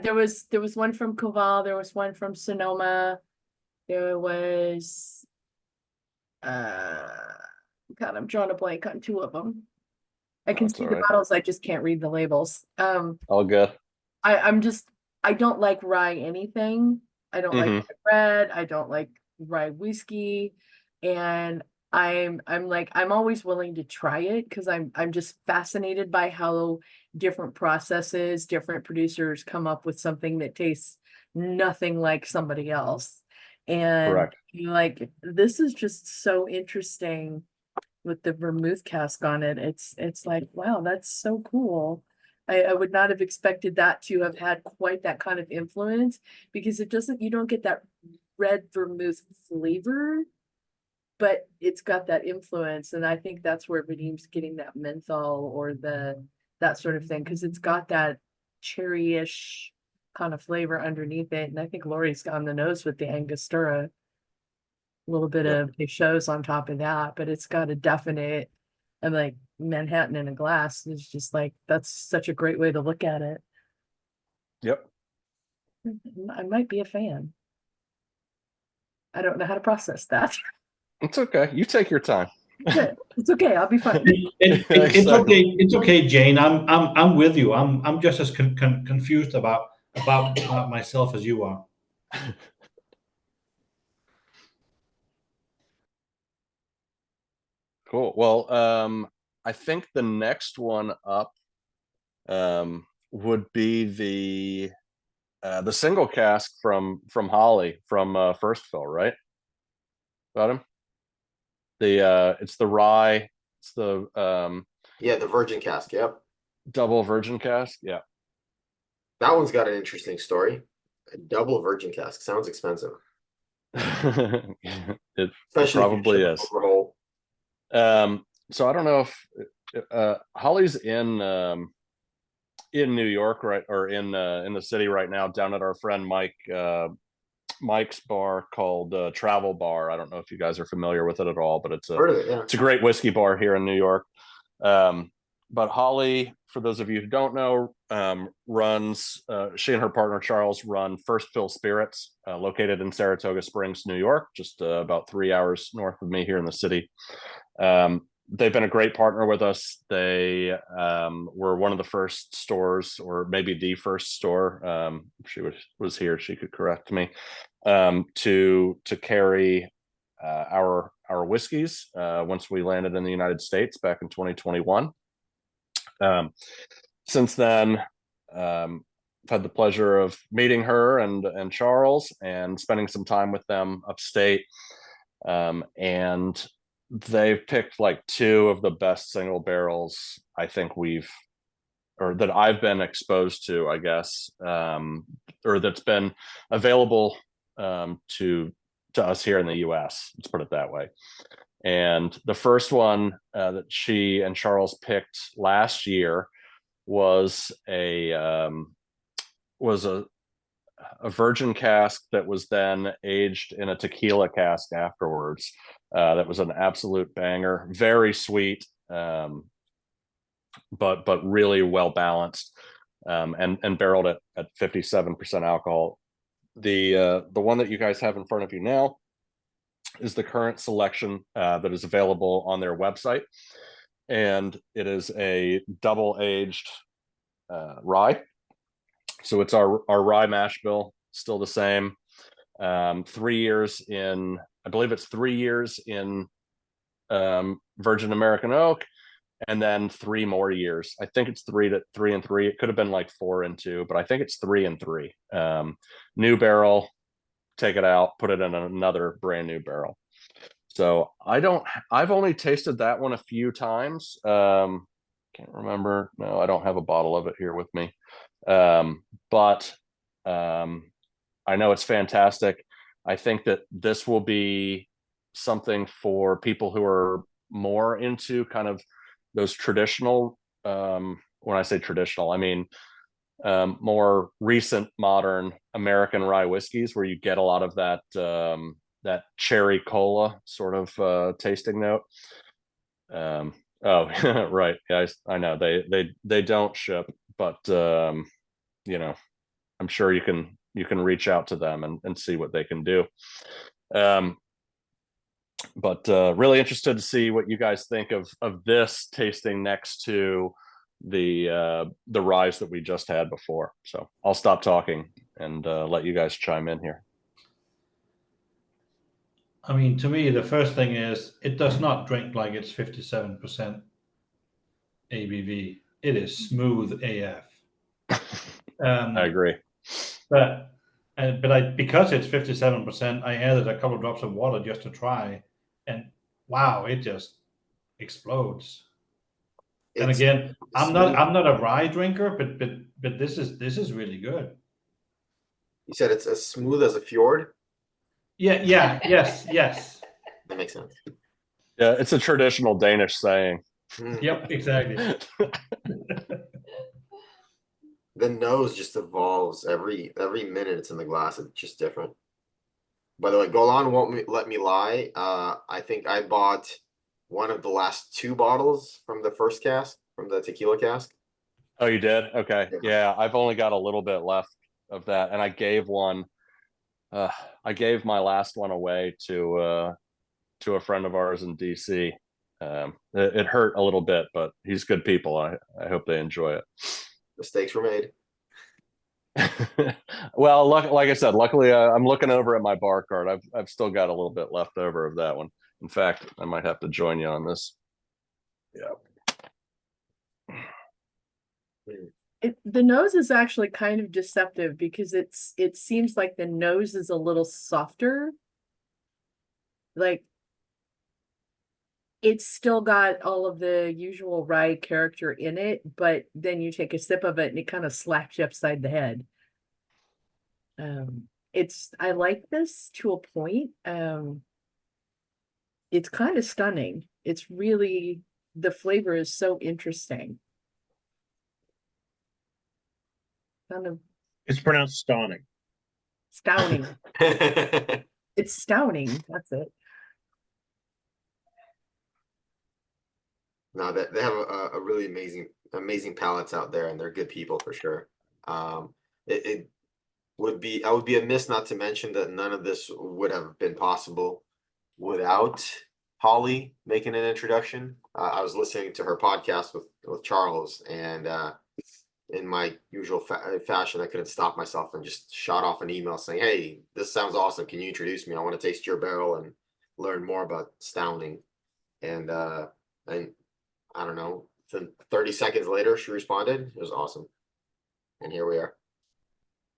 there was one from Koval, there was one from Sonoma, there was God, I'm drawing a blank on 2 of them. I can That's see all the right. bottles, I just can't read the labels. All good. I don't like rye anything. I don't like Mhm. rye bread, I don't like rye whiskey, and I'm always willing to try it because I'm just fascinated by how different processes, different producers come up with something that tastes nothing like somebody else. And Correct. like this is just so interesting with the vermouth cask on it. It's like, wow, that's so cool. I would not have expected that to have had quite that kind of influence because you don't get that red vermouth flavor, but it's got that influence. And I think that's where Vadeem's getting that menthol or that sort of thing, because it's got that cherryish kind of flavor underneath it. And I think Lori's on the nose with the Angostura. A little bit of the shows on top of that, but it's got a definite, and like Manhattan in a glass is just like, that's such a great way to look at it. Yep. I might be a fan. I don't know how to process that. It's okay. You take your time. It's okay. I'll be fine. It's okay. It's okay, Jane. I'm with you. I'm just as confused about myself as you are. Cool. Well, I think the next one up would be the single cask from Holly from First Fill, right? Got him. It's the rye. It's the the virgin cask. Yep. double virgin cask. Yeah. That one's got an interesting story. A double virgin cask sounds expensive. it Especially probably if you is. ship overhaul. So I don't know if Holly's in New York, right, or in the city right now, down at our friend Mike's bar called Travel Bar. I don't know if you guys are familiar with it at all, but it's Heard of it, yeah. a great whiskey bar here in New York. But Holly, for those of you who don't know, runs, she and her partner Charles run First Fill Spirits, located in Saratoga Springs, New York, just about 3 hours north of me here in the city. They've been a great partner with us. They were one of the first stores, or maybe the first store. If she was here, she could correct me. To carry our whiskeys once we landed in the United States back in 2021. Since then, I've had the pleasure of meeting her and Charles and spending some time with them upstate. And they've picked like two of the best single barrels I think that I've been exposed to, I guess, or that's been available to us here in the US. Let's put it that way. And the first one that she and Charles picked last year was a virgin cask that was then aged in a tequila cask afterwards. That was an absolute banger, very sweet, but really well balanced, and barreled at 57% alcohol. The one that you guys have in front of you now is the current selection that is available on their website, and it is a double aged rye. So it's our rye mash bill, still the same. 3 years in, I believe it's 3 years in virgin American oak, and then 3 more years. I think it's 3 and 3. It could have been like 4 and 2, but I think it's 3 and 3. New barrel, take it out, put it in another brand new barrel. So I've only tasted that one a few times. Can't remember. No, I don't have a bottle of it here with me. But I know it's fantastic. I think that this will be something for people who are more into kind of those traditional, when I say traditional, I mean more recent modern American rye whiskeys, where you get a lot of that cherry cola sort of tasting note. Oh, right. Guys, I know they don't ship, but I'm sure you can reach out to them and see what they can do. But really interested to see what you guys think of this tasting next to the ryes that we just had before. So I'll stop talking and let you guys chime in here. I mean, to me, the first thing is it does not drink like it's 57% ABV. It is smooth AF. I agree. But because it's 57%, I added a couple of drops of water just to try, and wow, it just explodes. And again, I'm not a rye drinker, but this is really good. You said it's as smooth as a fjord? Yeah, yes. That makes sense. Yeah, it's a traditional Danish saying. Yep, exactly. The nose just evolves every minute it's in the glass. It's just different. By the way, Golan won't let me lie. I think I bought one of the last 2 bottles from the first cask, from the tequila cask. Oh, you did? Okay. Yeah. Yeah, I've only got a little bit left of that, and I gave my last one away to a friend of ours in DC. It hurt a little bit, but he's good people. I hope they enjoy it. Mistakes were made. Well, like I said, luckily I'm looking over at my bar card. I've still got a little bit left over of that one. In fact, I might have to join you on this. Yeah. The nose is actually kind of deceptive because it seems like the nose is a little softer. Like it's still got all of the usual rye character in it, but then you take a sip of it and it kind of slaps you upside the head. I like this to a point. It's kind of stunning. It's really, the flavor is so interesting. Kind of It's pronounced Stauning. Stauning. It's Stauning. That's it. No, they have a really amazing palates out there, and they're good people for sure. It would be, I would be amiss not to mention that none of this would have been possible without Holly making an introduction. I was listening to her podcast with Charles, and in my usual fashion, I couldn't stop myself and just shot off an email saying, "Hey, this sounds awesome. Can you introduce me? I want to taste your barrel and learn more about Stauning." And I don't know, then 30 seconds later, she responded. It was awesome. and here we are.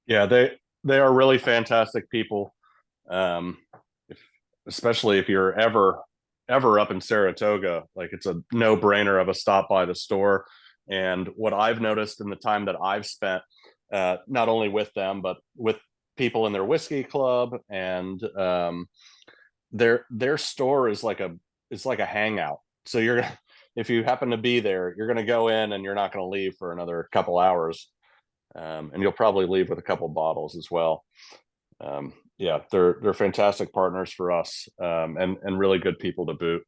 Yeah, they are really fantastic people. If, especially if you're ever up in Saratoga, like it's a no-brainer of a stop by the store. And what I've noticed in the time that I've spent, not only with them but with people in their whiskey club, and their store is like a hangout. So you're if you happen to be there, you're going to go in and you're not going to leave for another couple hours, and you'll probably leave with a couple bottles as well. Yeah, they're fantastic partners for us, and really good people to boot.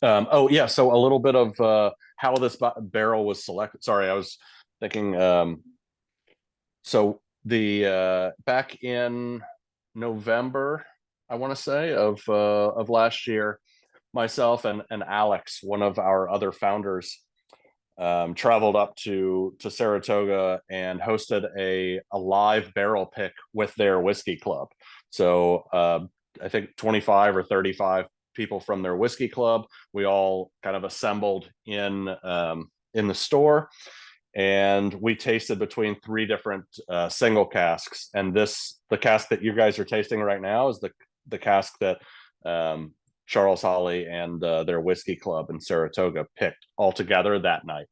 Oh yeah, so a little bit of how this barrel was selected. Sorry, I was thinking. So the back in November, I want to say of last year, myself and Alex, one of our other founders, traveled up to Saratoga and hosted a live barrel pick with their whiskey club. So I think 25 or 35 people from their whiskey club. We all kind of assembled in the store, and we tasted between 3 different single casks. And the cask that you guys are tasting right now is the cask that Charles Holly and their whiskey club in Saratoga picked all together that night.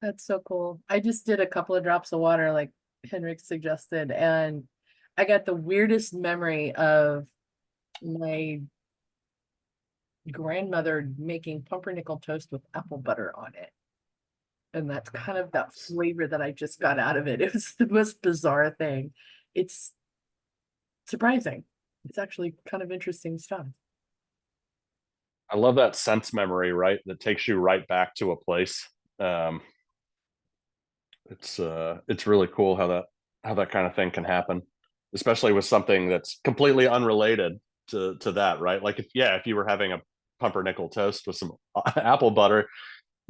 That's so cool. I just did a couple of drops of water like Henrik suggested, and I got the weirdest memory of my grandmother making pumpernickel toast with apple butter on it. And that's kind of that flavor that I just got out of it. It was the most bizarre thing. It's surprising. It's actually kind of interesting stuff. I love that sense memory, right? That takes you right back to a place. It's really cool how that kind of thing can happen, especially with something that's completely unrelated to that, right? Like if you were having a pumpernickel toast with some apple butter,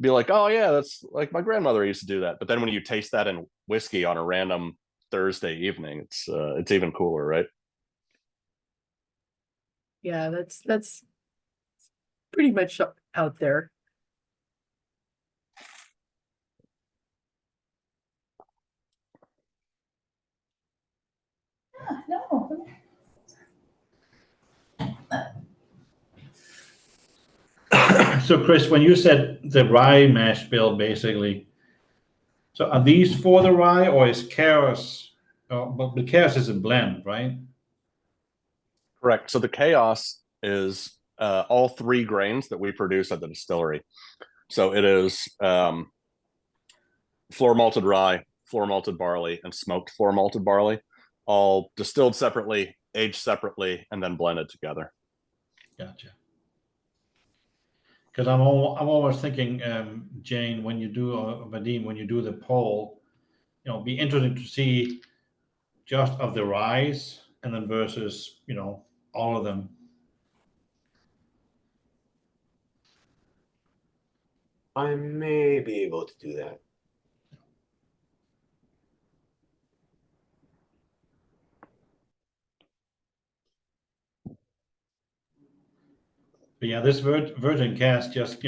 be like, oh yeah, that's like my grandmother used to do that. But then when you taste that in whiskey on a random Thursday evening, it's even cooler, right? Yeah, that's pretty much out there. No. So Chris, when you said the rye mash bill, basically, so are these for the rye or is Chaos? But the Chaos is a blend, right? Correct. So the chaos is all 3 grains that we produce at the distillery. So it is floor malted rye, floor malted barley, and smoked floor malted barley, all distilled separately, aged separately, and then blended together. Gotcha. Because I'm always thinking, Jane, when you do Vadim, when you do the poll, be interesting to see just of the ryes and then versus all of them. I may be able to do that. But yeah, this Virgin Cast just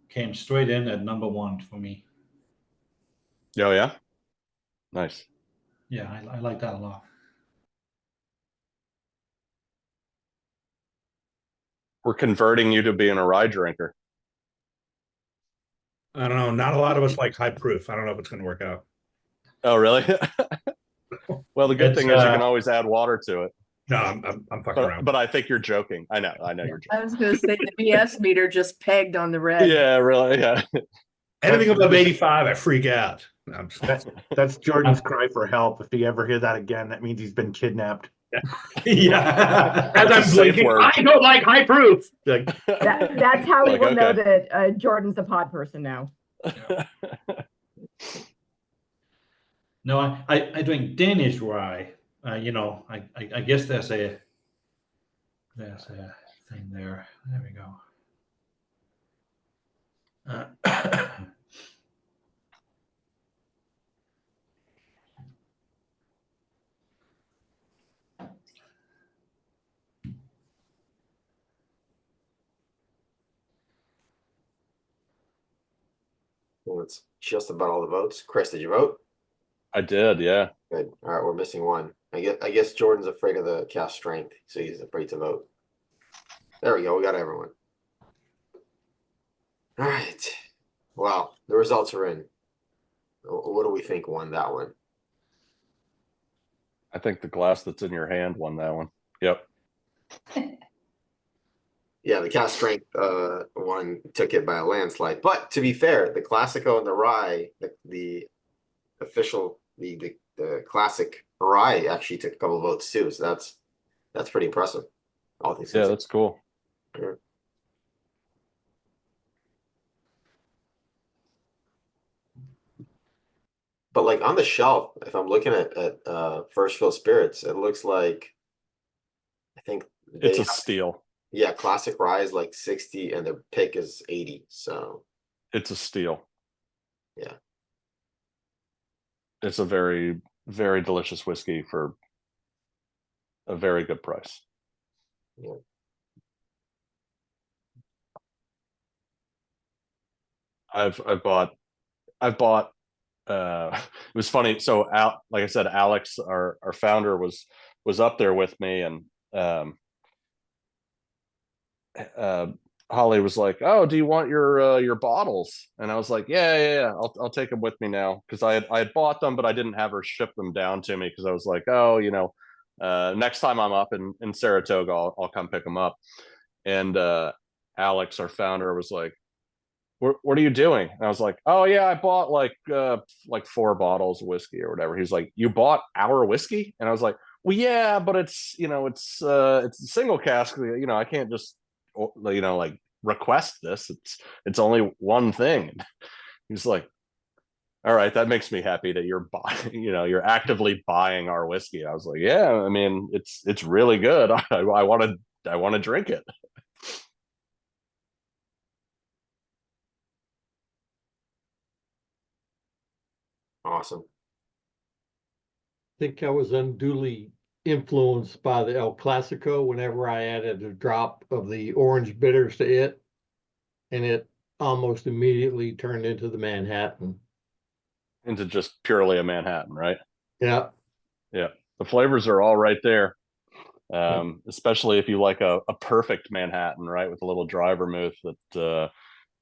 came straight in at number 1 for me. Oh yeah, nice. Yeah, I like that a lot. We're converting you to being a rye drinker. I don't know. Not a lot of us like high proof. I don't know if it's going to work out. Oh really? Well, the good It's, thing is you can always add water to it. No, I'm fucking around. But I think you're joking. I know you're joking. I was going to say the BS meter just pegged on the red. Yeah, really. Yeah. Anything above 85, I freak out. No, That's Jordan's cry for help. If he ever hear that again, that means he's been kidnapped. yeah. As I'm blinking, I don't like high proof. Like, That's how Like, we will know okay. that Jordan's a pod person now. No, I drink Danish rye. I guess there's a thing there. There we go. Well, it's just about all the votes. Chris, did you vote? I did, yeah. Good. All right, we're missing one. I guess Jordan's afraid of the cast strength, so he's afraid to vote. There we go. We got everyone. All right. Well, the results are in. What do we think won that one? I think the glass that's in your hand won that one. Yep. Yeah, the cast strength one took it by a landslide. But to be fair, the Classico and the rye, the official the classic rye actually took a couple votes too. So that's pretty impressive. All things Yeah, considered. that's cool. Yeah. But like on the shelf, if I'm looking at First Fill Spirits, it looks like I think It's a steal. yeah, classic rye is like 60 and the pick is 80. So It's a steal. yeah. It's a very, very delicious whiskey for a very good price. Yeah. I've bought it was funny. So like I said, Alex, our founder was up there with me, and Holly was like, "Oh, do you want your bottles?" And I was like, "Yeah. I'll take them with me now," because I had bought them, but I didn't have her ship them down to me because I was like, "Oh, next time I'm up in Saratoga, I'll come pick them up." And Alex, our founder, was like, what are you doing? And I was like, "Oh yeah, I bought like 4 bottles of whiskey or whatever." He's like, "You bought our whiskey?" And I was like, "Well, yeah, but it's a single cask. I can't just like request this. It's only one thing." He's like, "All right, that makes me happy that you're buying, you're actively buying our whiskey." I was like, "Yeah, I mean, it's really good. I want to drink it." Awesome. Think I was unduly influenced by the El Clasico whenever I added a drop of the orange bitters to it, and it almost immediately turned into the Manhattan. Into just purely a Manhattan, right? Yeah. Yeah. The flavors are all right there. Especially if you like a perfect Manhattan, right? With a little dry vermouth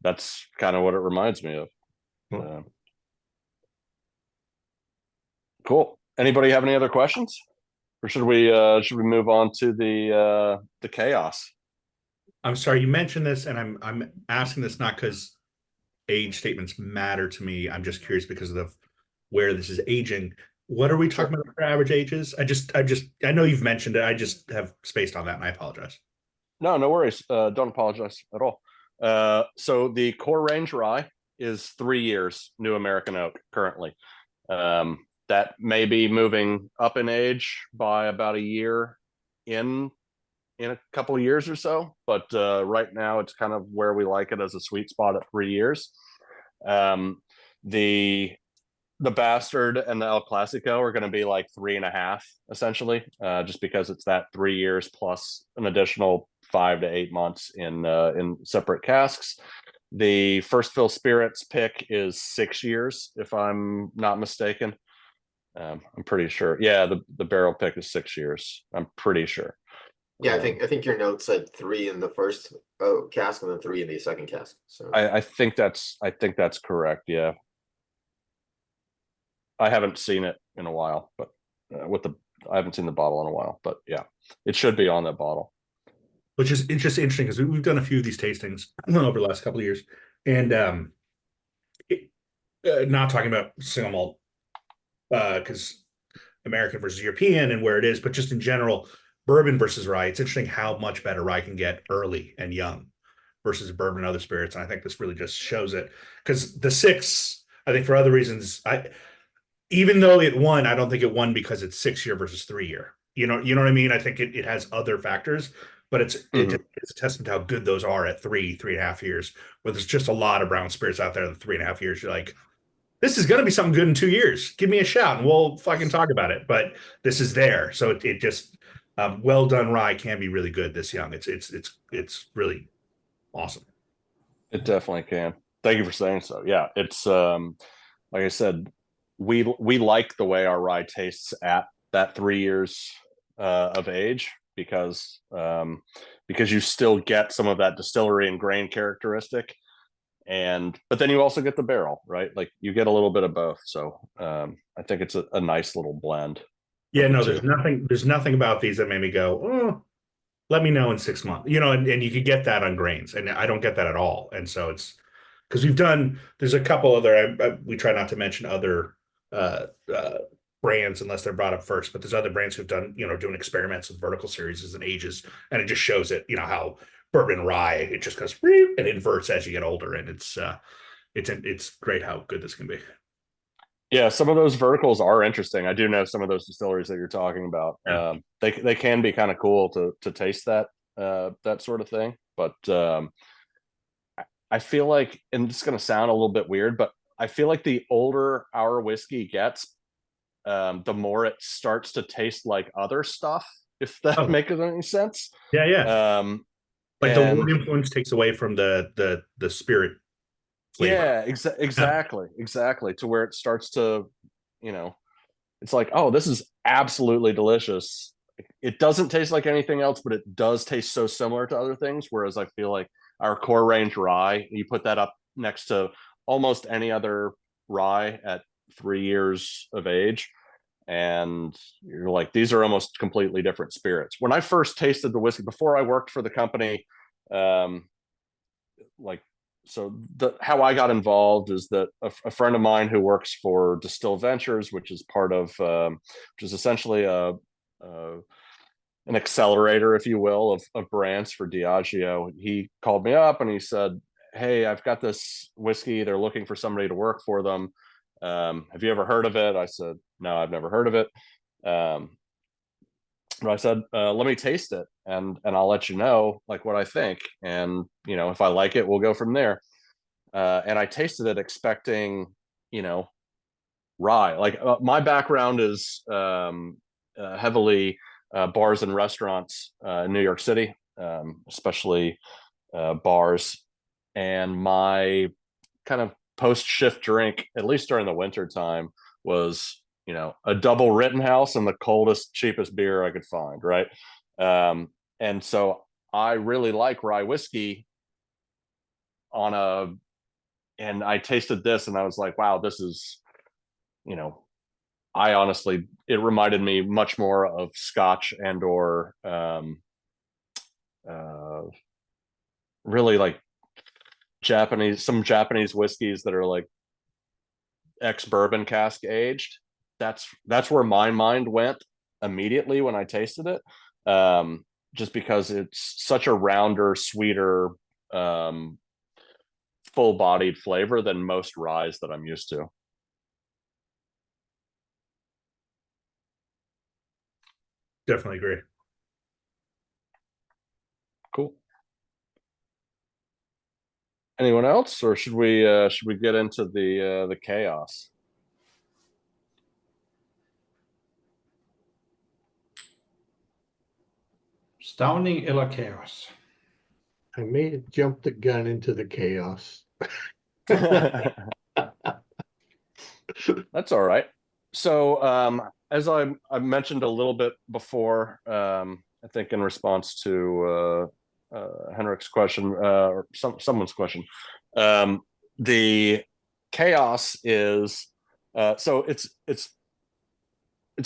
that's kind of what it reminds me of. Cool. Anybody have any other questions? Or should we move on to the chaos? I'm sorry, you mentioned this, and I'm asking this not because age statements matter to me. I'm just curious because of where this is aging. What are we talking about for average ages? I know you've mentioned it. I just have spaced on that, and I apologize. No worries. Don't apologize at all. So the core range rye is 3 years new American oak currently. That may be moving up in age by about a year in a couple of years or so, but right now it's kind of where we like it as a sweet spot at 3 years. The Bastard and the El Clasico are going to be like 3.5 essentially, just because it's that 3 years plus an additional 5 to 8 months in separate casks. The First Fill Spirits pick is 6 years, if I'm not mistaken. I'm pretty sure. Yeah, the barrel pick is 6 years. I'm pretty sure. Yeah, I think your note said 3 in the first cask and then 3 in the second cask. So I think that's correct. Yeah, I haven't seen it in a while, but I haven't seen the bottle in a while. But yeah, it should be on that bottle. Which is just interesting because we've done a few of these tastings over the last couple of years, and not talking about single malt because American versus European and where it is, but just in general, bourbon versus rye. It's interesting how much better rye can get early and young versus bourbon and other spirits, and I think this really just shows it. Because the 6, I think for other reasons, even though it won, I don't think it won because it's 6 year versus 3 year. You know what I mean? I think it has other factors, but it's a testament to how good those are at 3.5 years. Where there's just a lot of brown spirits out there at 3.5 years. You're like, this is going to be something good in 2 years. Give me a shout and we'll fucking talk about it. But this is there, so it just well done rye can be really good this young. It's really awesome. It definitely can. Thank you for saying so. Yeah, it's like I said, we like the way our rye tastes at that 3 years of age because you still get some of that distillery and grain characteristic, but then you also get the barrel, right? Like you get a little bit of both. So I think it's a nice little blend. Yeah, no, two. there's nothing about these that made me go, oh, let me know in 6 months. And you could get that on grains, and I don't get that at all. And so it's because there's a couple other, we try not to mention other uh, uh, brands unless they're brought up first, but there's other brands who've done, doing experiments with vertical series and ages, and it just shows it, how bourbon rye, it just goes and inverts as you get older, and it's great how good this can be. Yeah, some of those verticals are interesting. I do know some of those distilleries that you're talking about. Yeah. They can be kind of cool to taste that sort of thing. But I feel like, and it's going to sound a little bit weird, but I feel like the older our whiskey gets, the more it starts to taste like other stuff. If that makes any sense. Yeah. Like the wood influence takes away from the spirit flavor. Yeah, exactly. To where it starts to, it's like, oh, this is absolutely delicious. It doesn't taste like anything else, but it does taste so similar to other things. Whereas I feel like our core range rye, you put that up next to almost any other rye at 3 years of age, and you're like, these are almost completely different spirits. When I first tasted the whiskey before I worked for the company, like, so how I got involved is that a friend of mine who works for Distill Ventures, which is part of, which is essentially an accelerator, if you will, of brands for Diageo. He called me up and he said, "Hey, I've got this whiskey. They're looking for somebody to work for them. Have you ever heard of it?" I said, "No, I've never heard of it." But I said, "Let me taste it, and I'll let you know like what I think. And if I like it, we'll go from there." And I tasted it expecting, rye. Like my background is heavily bars and restaurants in New York City, especially bars. And my kind of post shift drink, at least during the winter time, was a double Rittenhouse and the coldest, cheapest beer I could find, right? And so I really like rye whiskey and I tasted this and I was like, wow, this is, I honestly, it reminded me much more of Scotch and or really like some Japanese whiskeys that are like ex-bourbon cask aged. That's where my mind went immediately when I tasted it. Just because it's such a rounder, sweeter, full-bodied flavor than most ryes that I'm used to. Definitely agree. Cool. Anyone else, or should we get into the chaos? Stauning eller chaos? I may have jumped the gun into the chaos. That's all right. So as I mentioned a little bit before, I think in response to Henrik's question, or someone's question, the chaos is so it's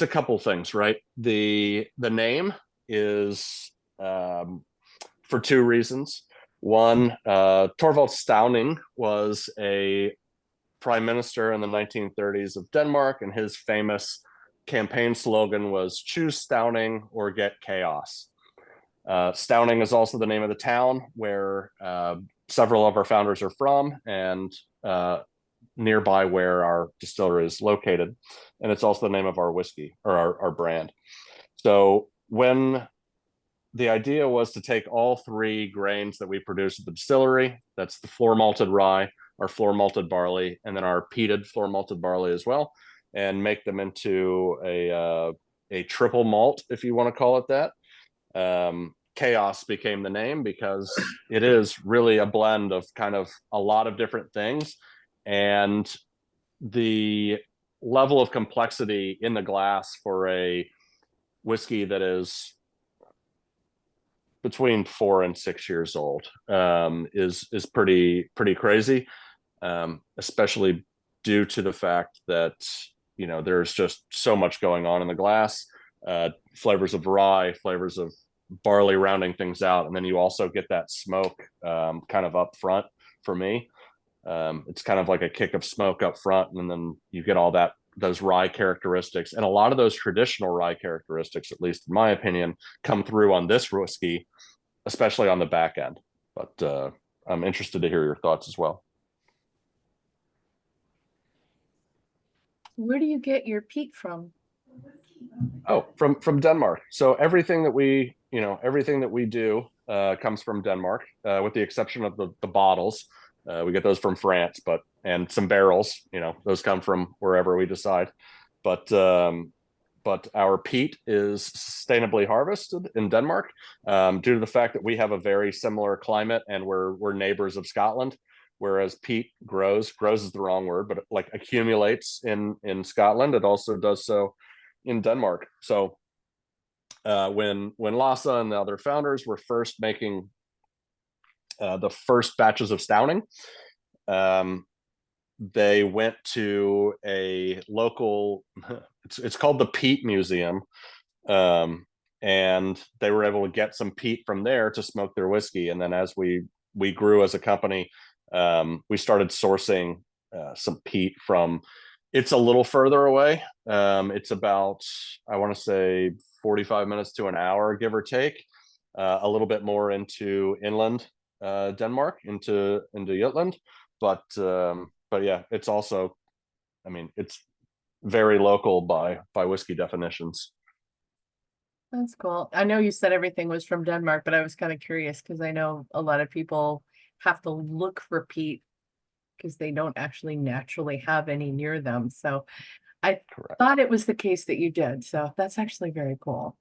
a couple things, right? The name is for two reasons. One, Torvald Stauning was a prime minister in the 1930s of Denmark, and his famous campaign slogan was "Choose Stauning or get chaos." Stauning is also the name of the town where several of our founders are from, and nearby where our distillery is located. And it's also the name of our whiskey, or our brand. So when the idea was to take all three grains that we produce at the distillery, that's the floor malted rye, our floor malted barley, and then our peated floor malted barley as well, and make them into a triple malt, if you want to call it that. Chaos became the name because it is really a blend of kind of a lot of different things, and the level of complexity in the glass for a whiskey that is between 4 and 6 years old is pretty crazy, especially due to the fact that there's just so much going on in the glass. Flavors of rye, flavors of barley rounding things out, and then you also get that smoke kind of up front. For me, it's kind of like a kick of smoke up front, and then you get all those rye characteristics, and a lot of those traditional rye characteristics, at least in my opinion, come through on this whiskey, especially on the back end. But I'm interested to hear your thoughts as well. Where do you get your peat from? Oh, from Denmark. So everything that we do comes from Denmark, with the exception of the bottles. We get those from France, and some barrels, those come from wherever we decide. But our peat is sustainably harvested in Denmark, due to the fact that we have a very similar climate, and we're neighbors of Scotland. Whereas peat grows is the wrong word, but it like accumulates in Scotland. It also does so in Denmark. So when Lasse and the other founders were first making the first batches of Stauning, they went to a local, it's called the Peat Museum, and they were able to get some peat from there to smoke their whiskey. And then as we grew as a company, we started sourcing some peat from, it's a little further away. It's about, I want to say 45 minutes to an hour, give or take, a little bit more into inland Denmark, into Jutland. But yeah, it's also, I mean, it's very local by whiskey definitions. That's cool. I know you said everything was from Denmark, but I was kind of curious because I know a lot of people have to look for peat because they don't actually naturally have any near them. So I thought it was the case that you did. So that's actually very cool.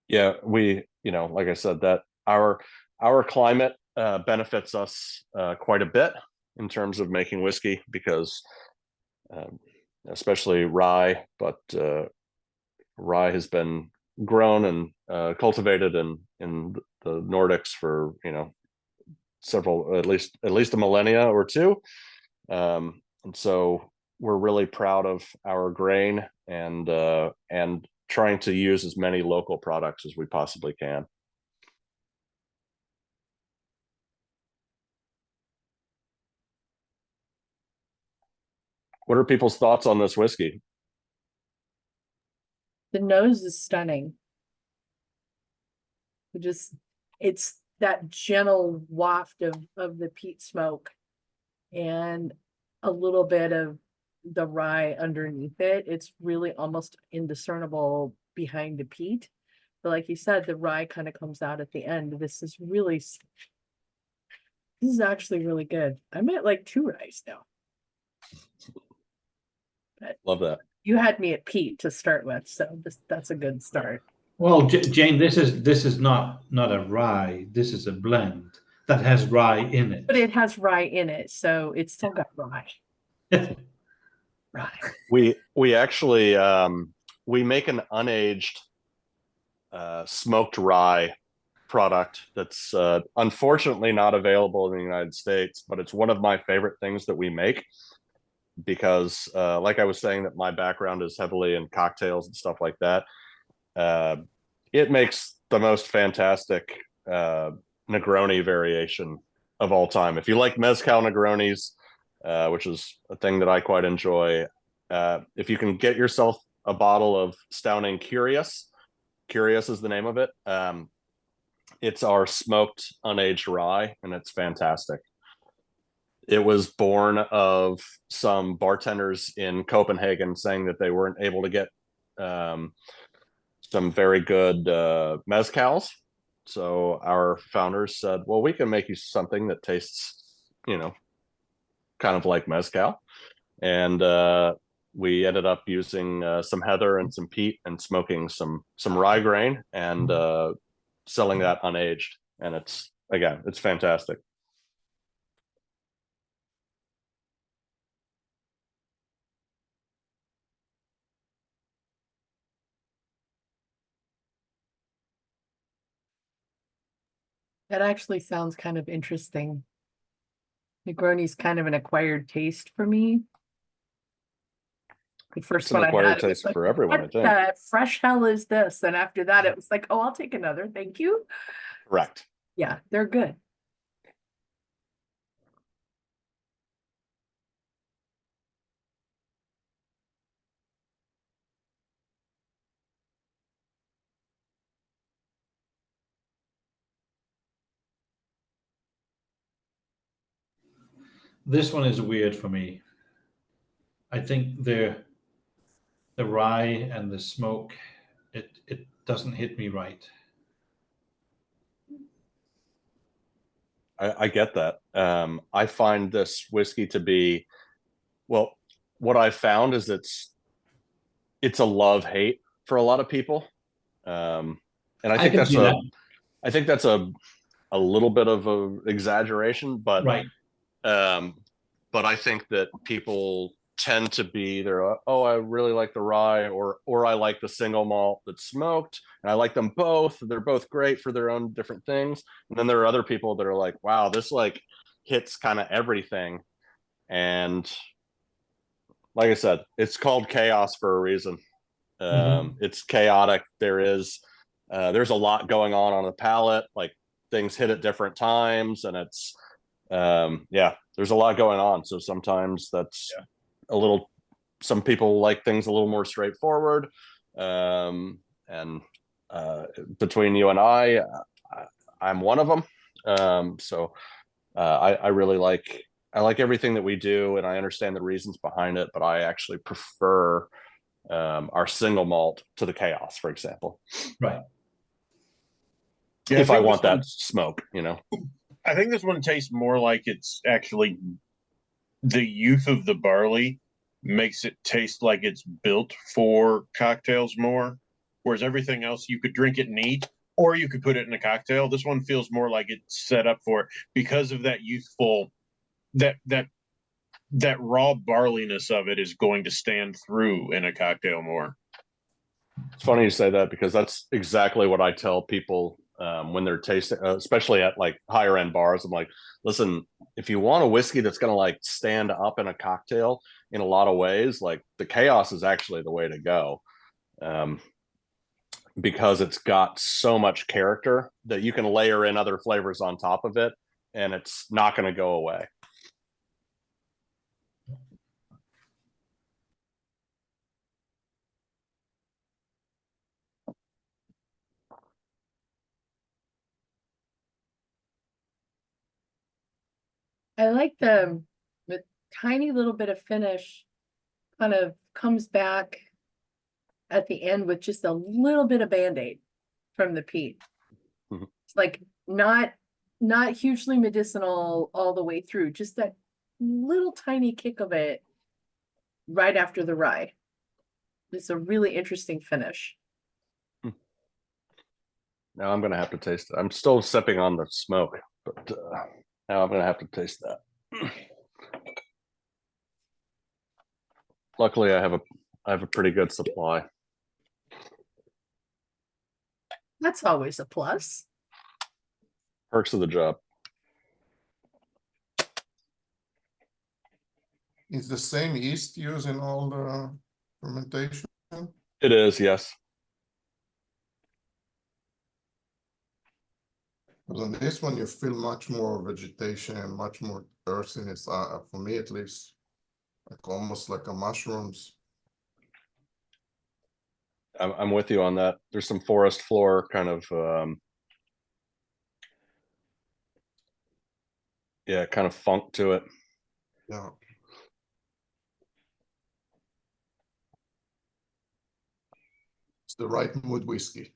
Yeah, we, like I said, that our climate benefits us quite a bit in terms of making whiskey, because especially rye, but rye has been grown and cultivated in the Nordics for several, at least a millennia or two, and so we're really proud of our grain and trying to use as many local products as we possibly can. What are people's thoughts on this whiskey? The nose is stunning. It's that gentle waft of the peat smoke and a little bit of the rye underneath it. It's really almost indiscernible behind the peat. But like you said, the rye kind of comes out at the end. This is actually really good. I'm at like 2 ryes now. But love that. You had me at peat to start with, so that's a good start. Well, Jane, this is not a rye. This is a blend that has rye in it. But it has rye in it, so it's still got rye. Rye. We actually we make an unaged smoked rye product that's unfortunately not available in the United States, but it's one of my favorite things that we make, because like I was saying, that my background is heavily in cocktails and stuff like that. It makes the most fantastic Negroni variation of all time. If you like mezcal Negronis, which is a thing that I quite enjoy, if you can get yourself a bottle of Stauning Curious is the name of it. It's our smoked unaged rye, and it's fantastic. It was born of some bartenders in Copenhagen saying that they weren't able to get some very good mezcals. So our founders said, well, we can make you something that tastes, kind of like mezcal. And we ended up using some heather and some peat and smoking some rye grain and selling that unaged. And it's fantastic. That actually sounds kind of interesting. Negroni's kind of an acquired taste for me. The first It's an one I acquired had, it was taste like, for everyone, I what think. the fresh hell is this? And after that, it was like, oh, I'll take another. Thank you. Correct. Yeah, they're good. This one is weird for me. I think the rye and the smoke, it doesn't hit me right. I get that. I find this whiskey to be, well, what I found is it's a love-hate for a lot of people. And I think can see that. I think that's a little bit of a exaggeration, but Right. but I think that people tend to be either, oh, I really like the rye, or I like the single malt that's smoked, and I like them both. They're both great for their own different things. And then there are other people that are like, wow, this like hits kind of everything. And like I said, it's called chaos for a reason. It's chaotic. There's a lot going on the palate. Like things hit at different times, and it's there's a lot going on. So sometimes that's a little. Some people like things a little more straightforward, and between you and I'm one of them. So I really like. I like everything that we do, and I understand the reasons behind it, but I actually prefer our single malt to the chaos, for example. Right. Yeah, if I want that smoke, I think this one tastes more like it's actually the youth of the barley makes it taste like it's built for cocktails more, whereas everything else you could drink it neat or you could put it in a cocktail. This one feels more like it's set up for it because of that youthful, that raw barleyness of it is going to stand through in a cocktail more. It's funny you say that, because that's exactly what I tell people when they're tasting, especially at like higher end bars. I'm like, listen, if you want a whiskey that's going to like stand up in a cocktail in a lot of ways, like the chaos is actually the way to go, because it's got so much character that you can layer in other flavors on top of it, and it's not going to go away. I like the tiny little bit of finish kind of comes back at the end with just a little bit of Band-Aid from the peat. It's like not hugely medicinal all the way through, just that little tiny kick of it right after the rye. It's a really interesting finish. Now I'm going to have to taste it. I'm still sipping on the smoke, but now I'm going to have to taste that. Luckily, I have a pretty good supply. That's always a plus. Perks of the job. Is the same yeast used in all the fermentation? It is, yes. Because on this one, you feel much more vegetation and much more earthiness. For me, at least, like almost like a mushrooms. I'm with you on that. There's some forest floor kind of, kind of funk to it. Yeah. It's the right mood whiskey.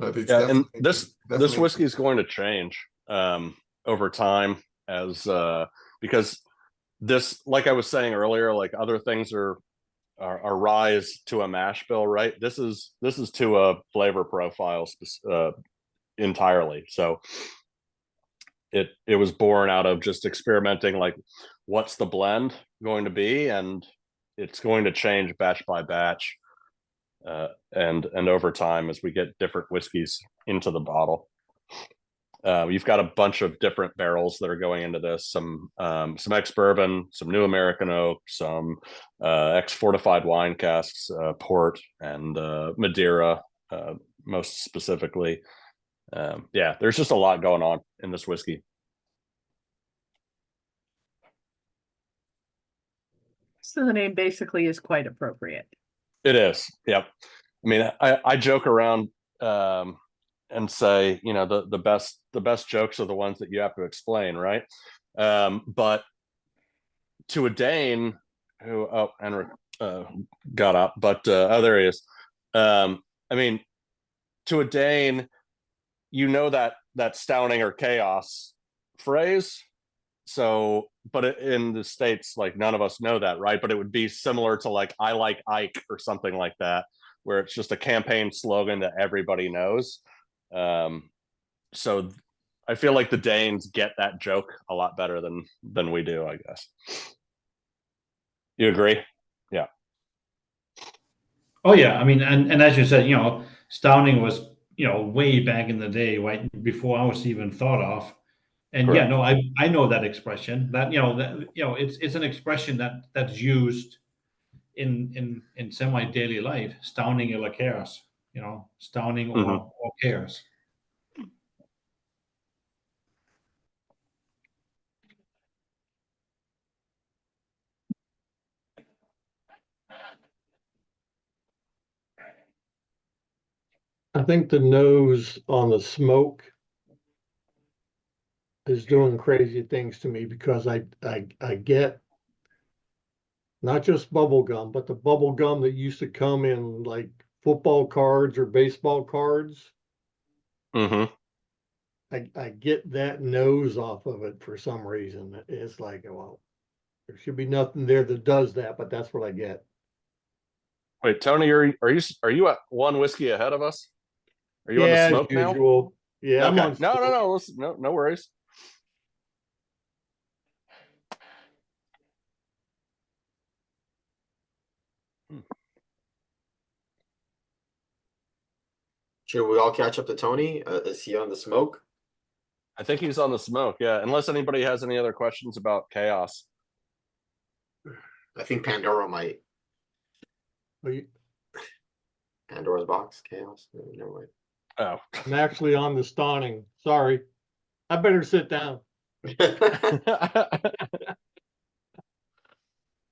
But it's and this definitely whiskey is going to change over time. as because this, like I was saying earlier, like other things are rise to a mash bill, right? This is to a flavor profile entirely. So it was born out of just experimenting, like what's the blend going to be, and it's going to change batch by batch, and over time as we get different whiskeys into the bottle. You've got a bunch of different barrels that are going into this, some ex-bourbon, some new American oak, some ex-fortified wine casks, port, and Madeira, most specifically. Yeah, there's just a lot going on in this whiskey. So the name basically is quite appropriate. It is. Yep. I mean, I joke around and say, you know, the best jokes are the ones that you have to explain, right? But to a Dane who, oh, Henrik got up, but oh, there he is. I mean, to a Dane, you know that Stauning or chaos phrase. So, but in the States, like none of us know that, right? But it would be similar to like I like Ike or something like that, where it's just a campaign slogan that everybody knows. So I feel like the Danes get that joke a lot better than we do, I guess. You agree? Yeah. Oh yeah, I mean, and as you said, you know, Stauning was, you know, way back in the day, right before I was even thought of. And yeah, Correct. no, I know that expression. That it's an expression that's used in semi daily life. Stauning or chaos, you know, Stauning or chaos. I think the nose on the smoke is doing crazy things to me because I get not just bubble gum, but the bubble gum that used to come in like football cards or baseball cards. Mm-hmm. I get that nose off of it for some reason. It's like, well, there should be nothing there that does that, but that's what I get. Wait, Tony, are you at one whiskey ahead of us? Are you on the Yeah, as smoke now? usual. Yeah, I'm Okay. on No, smoke. listen, no worries. Should we all catch up to Tony? Is he on the smoke? I think he's on the smoke. Yeah, unless anybody has any other questions about chaos. I think Pandora might. Well, Pandora's box, chaos. No way. Oh. I'm actually on the Stauning. Sorry. I better sit down. It's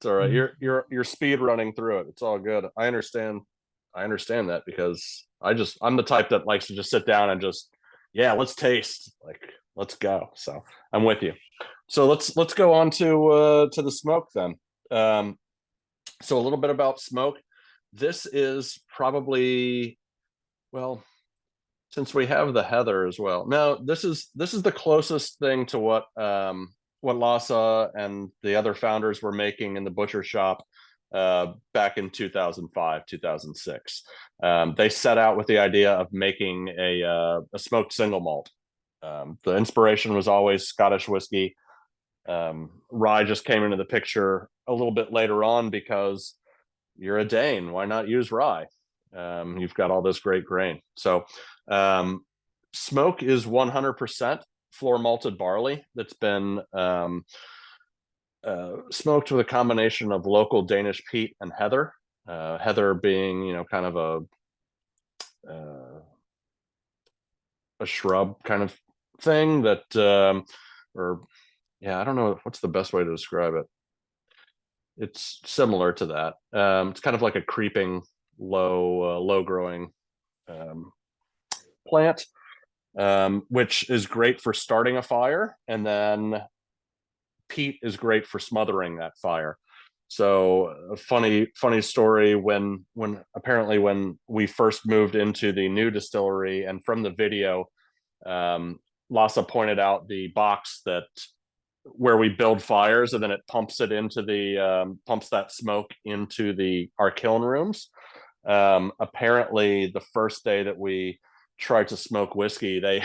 all right. You're speed running through it. It's all good. I understand that because I'm the type that likes to just sit down and just, yeah, let's taste. Like, let's go. So I'm with you. So let's go on to the smoke then. So a little bit about smoke. This is probably, well, since we have the heather as well. No, this is the closest thing to what Lhasa and the other founders were making in the butcher shop back in 2005, 2006. They set out with the idea of making a smoked single malt. The inspiration was always Scottish whiskey. Rye just came into the picture a little bit later on because you're a Dane. Why not use rye? You've got all this great grain. So smoke is 100% floor malted barley that's been smoked with a combination of local Danish peat and heather. Heather being, you know, kind of a shrub kind of thing that, or yeah, I don't know what's the best way to describe it. It's similar to that. It's kind of like a creeping, low growing plant, which is great for starting a fire, and then peat is great for smothering that fire. So a funny story, when apparently when we first moved into the new distillery, and from the video, Lhasa pointed out the box that where we build fires, and then it pumps it into the pumps that smoke into our kiln rooms. Apparently, the first day that we tried to smoke whiskey, they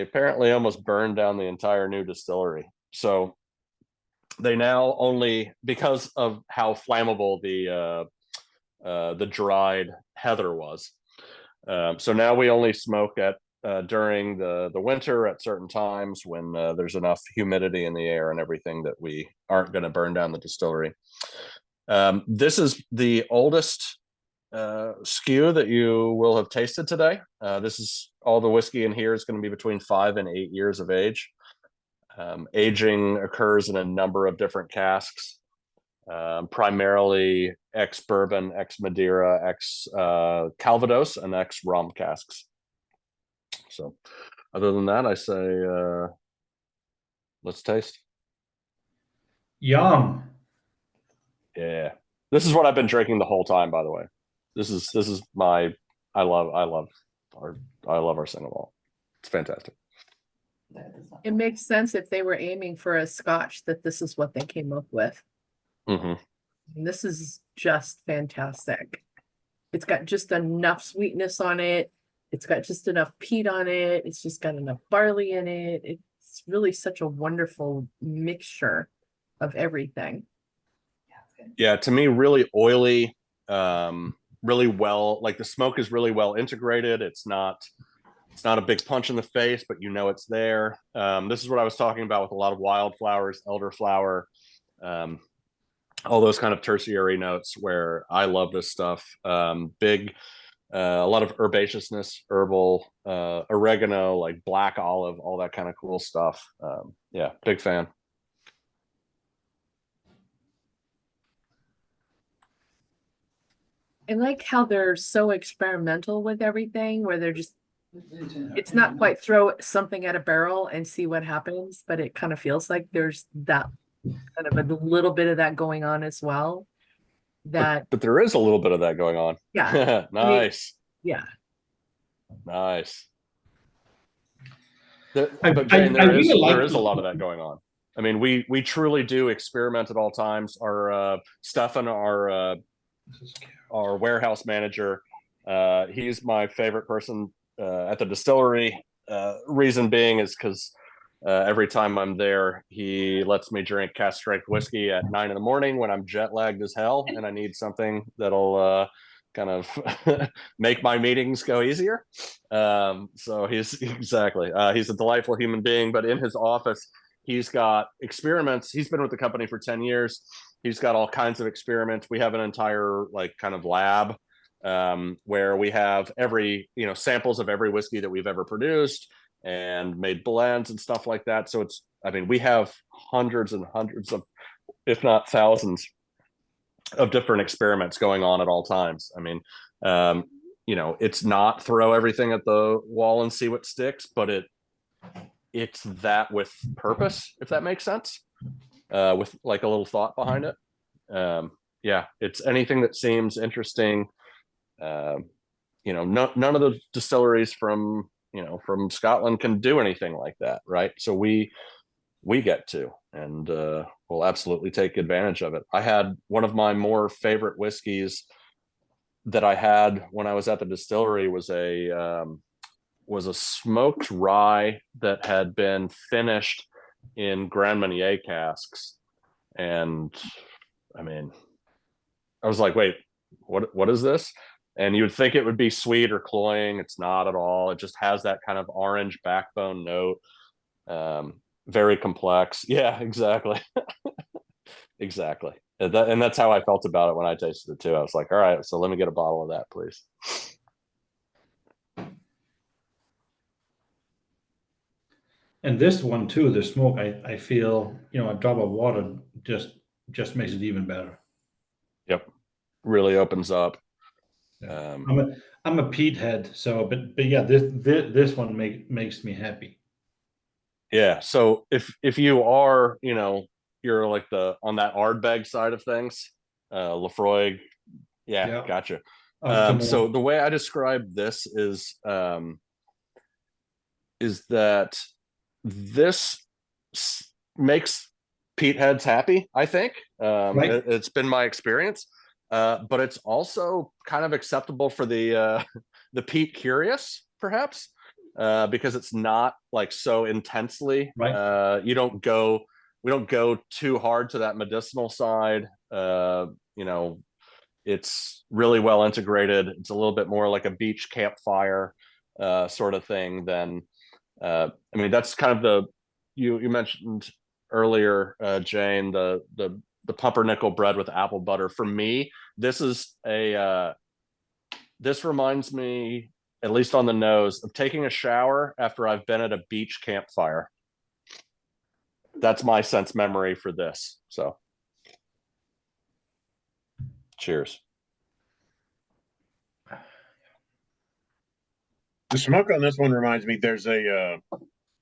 apparently almost burned down the entire new distillery. So they now only, because of how flammable the dried heather was. So now we only smoke at during the winter at certain times when there's enough humidity in the air and everything that we aren't going to burn down the distillery. This is the oldest SKU that you will have tasted today. This is all the whiskey in here is going to be between 5 and 8 years of age. Aging occurs in a number of different casks, primarily ex-bourbon, ex-Madeira, ex-Calvados, and ex-rum casks. So other than that, I say let's taste. Yum. Yeah. This is what I've been drinking the whole time, by the way. This is my I love our single malt. It's fantastic. It makes sense if they were aiming for a Scotch that this is what they came up with. Mm-hmm. And this is just fantastic. It's got just enough sweetness on it. It's got just enough peat on it. It's just got enough barley in it. It's really such a wonderful mixture of everything. Yeah, to me, really oily, really well, like the smoke is really well integrated. It's not a big punch in the face, but you know it's there. This is what I was talking about with a lot of wildflowers, elderflower, all those kind of tertiary notes where I love this stuff. Big, a lot of herbaceousness, herbal, oregano, like black olive, all that kind of cool stuff. Yeah, big fan. I like how they're so experimental with everything, where they're just, it's not quite throw something at a barrel and see what happens, but it kind of feels like there's that kind of a little bit of that going on as well. But there is a little bit of that going on. Yeah. Nice. Yeah. Nice. I there really is a lot of that going on. I mean, we truly do experiment at all times. Our Stefan, our warehouse manager, he's my favorite person at the distillery. Reason being is because every time I'm there, he lets me drink cask strength whiskey at 9 a.m. when I'm jet lagged as hell and I need something that'll kind of make my meetings go easier. So he's a delightful human being, but in his office, he's got experiments. He's been with the company for 10 years. He's got all kinds of experiments. We have an entire like kind of lab where we have samples of every whiskey that we've ever produced and made blends and stuff like that. So we have hundreds and hundreds of, if not thousands, of different experiments going on at all times. I mean, it's not throw everything at the wall and see what sticks, but it's that with purpose, if that makes sense, with like a little thought behind it. It's anything that seems interesting. None of the distilleries from Scotland can do anything like that, right? So we get to, and we'll absolutely take advantage of it. I had one of my more favorite whiskeys that I had when I was at the distillery was a smoked rye that had been finished in Grand Marnier casks, and I mean, I was like, wait, what is this? And you would think it would be sweet or cloying. It's not at all. It just has that kind of orange backbone note. Very complex. Yeah, exactly. Exactly. And that's how I felt about it when I tasted it too. I was like, all right, so let me get a bottle of that, please. And this one too, the smoke, I feel, a drop of water just makes it even better. Yep. Really opens up. I'm a peat head, so but yeah, this one makes me happy. Yeah. So if you are, you're like on that Ardbeg side of things, Lafroig. Yeah. Gotcha. So the way I describe this is that this makes peat heads happy, I think. Right. It's been my experience. But it's also kind of acceptable for the peat curious, perhaps, because it's not like so intensely. Right. We don't go too hard to that medicinal side. You know, it's really well integrated. It's a little bit more like a beach campfire sort of thing than. I mean, that's kind of you mentioned earlier, Jane, the pumpernickel bread with apple butter. For me, this is this reminds me, at least on the nose, of taking a shower after I've been at a beach campfire. That's my sense memory for this. So, cheers. The smoke on this one reminds me there's a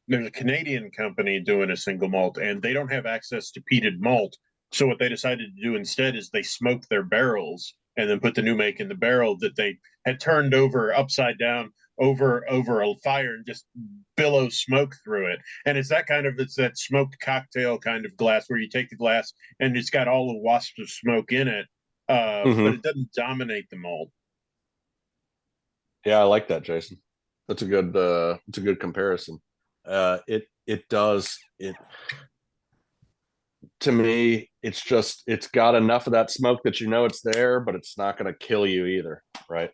Canadian company doing a single malt, and they don't have access to peated malt. So what they decided to do instead is they smoked their barrels and then put the new make in the barrel that they had turned over upside down over a fire and just billow smoke through it. And it's that smoked cocktail kind of glass where you take the glass and it's got all the wasps of smoke in it, but it doesn't dominate the malt. Yeah, I like that, Jason. That's a good comparison. It does it to me. It's got enough of that smoke that you know it's there, but it's not going to kill you either, right?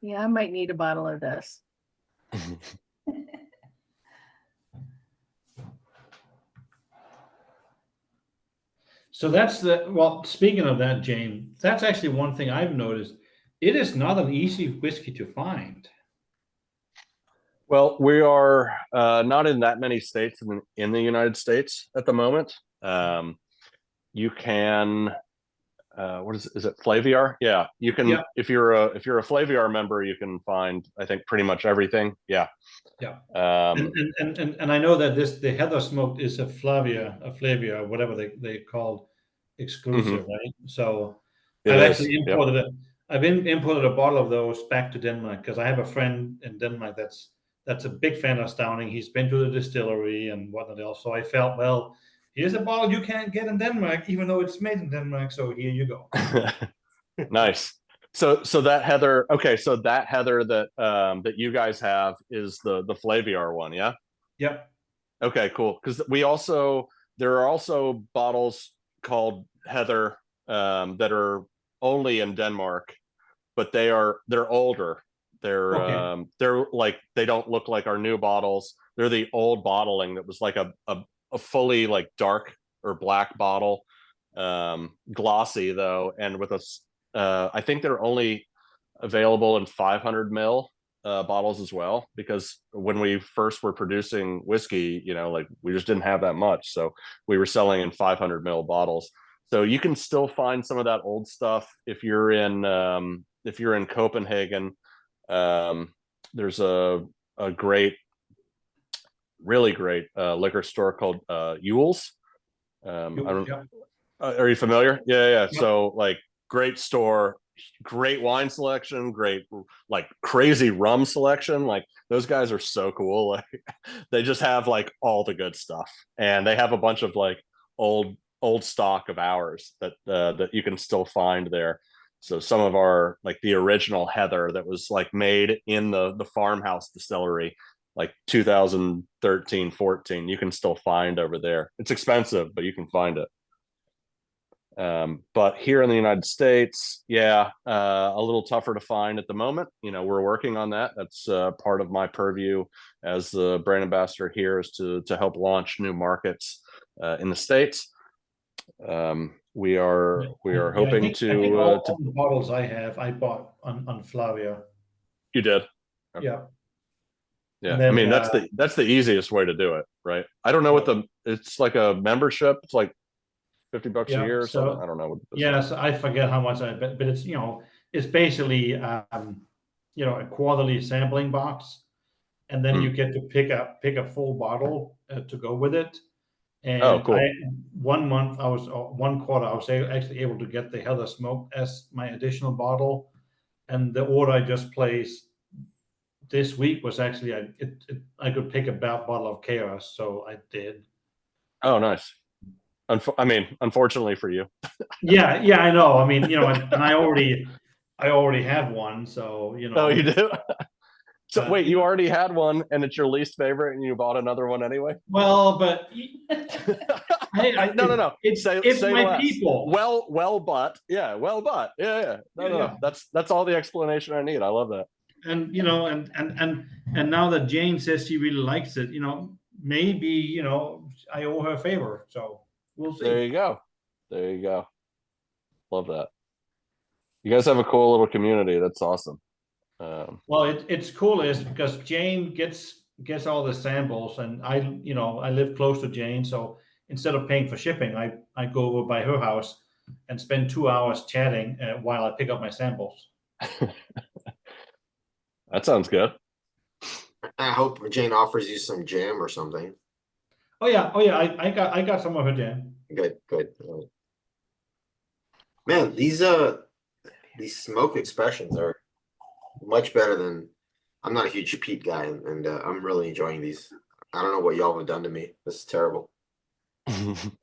Yeah, I might need a bottle of this. So speaking of that, Jane, that's actually one thing I've noticed. It is not an easy whiskey to find. Well, we are not in that many states in the United States at the moment. You can, what is it, Flaviar? Yeah, you can. Yeah. If you're a Flaviar member, you can find, I think, pretty much everything. Yeah. Yeah. Um, and I know that the heather smoked is a Flavia, whatever they called exclusive, right? So I've actually imported it. I've imported a bottle of those back to Denmark because I have a friend in Denmark that's a big fan of Stauning. He's been to the distillery and whatnot else. So I felt, well, here's a bottle you can't get in Denmark, even though it's made in Denmark. So here you go. Nice. So that heather, okay, so that heather that you guys have is the Flaviar one, yeah? Yep. Okay, cool. Because there are also bottles called heather that are only in Denmark, but they're older. They're like, they don't look like our new bottles. They're the old bottling that was like a fully like dark or black bottle, glossy though, and with I think they're only available in 500 ml bottles as well, because when we first were producing whiskey, like we just didn't have that much, so we were selling in 500 ml bottles. So you can still find some of that old stuff if you're in Copenhagen. There's a really great liquor store called Yule's. Are you familiar? Yeah. So like, great store, great wine selection, great like crazy rum selection. Like, those guys are so cool. Like, they just have like all the good stuff, and they have a bunch of like old stock of ours that you can still find there. So some of our, like the original heather that was like made in the farmhouse distillery, like 2013, 14, you can still find over there. It's expensive, but you can find it. But here in the United States, a little tougher to find at the moment. We're working on that. That's part of my purview as the brand ambassador here, is to help launch new markets in the States. We are hoping I think all the bottles I bought on Flavia. You did? Okay. Yeah. Yeah. Then, I mean, that's the easiest way to do it, right? I don't know what it's like a membership. It's like $50 a year or something. I don't know. Yes, I forget how much but it's, it's basically, a quarterly sampling box, and then you get to pick a full bottle to go with it. And cool. 1 month, one quarter, I was actually able to get the Heather Smoke as my additional bottle. and the order I just placed this week was actually I could pick a bottle of Chaos, so I did. Oh, nice. I mean, unfortunately for you. Yeah, I know. I mean, and I already have one, so Oh, you do? So wait, you know. already had one and it's your least favorite and you bought another one anyway? Well, but No. It's say my less. people. Well bought. Yeah, well bought. Yeah. No. Yeah. That's all the explanation I need. I love that. And and now that Jane says she really likes it, maybe I owe her a favor. So we'll see. There you go. Love that. You guys have a cool little community. That's awesome. Well, it's cool is because Jane gets all the samples, and I live close to Jane, so instead of paying for shipping, I go over by her house and spend 2 hours chatting while I pick up my samples. That sounds good. I hope Jane offers you some jam or something. Oh yeah. I got some of her jam. Good. Man, these smoke expressions are much better than. I'm not a huge peat guy, and I'm really enjoying these. I don't know what y'all have done to me. This is terrible. Welcome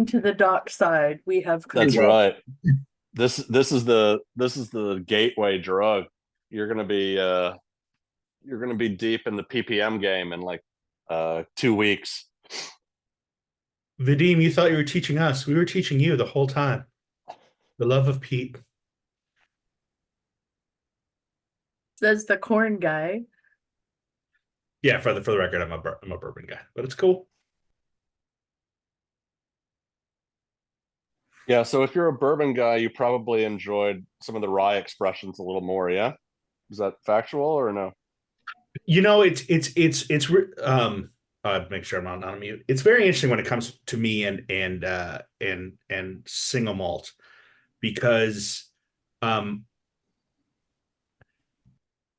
to the dark side. We have That's control. right. This is the gateway drug. You're gonna be deep in the ppm game in like 2 weeks. Vadim, you thought you were teaching us. We were teaching you the whole time. The love of peat. Says the corn guy. Yeah, for the record, I'm a bourbon guy, but it's cool. Yeah, so if you're a bourbon guy, you probably enjoyed some of the rye expressions a little more. Yeah, is that factual or no? Make sure I'm not on mute. It's very interesting when it comes to me and single malt, because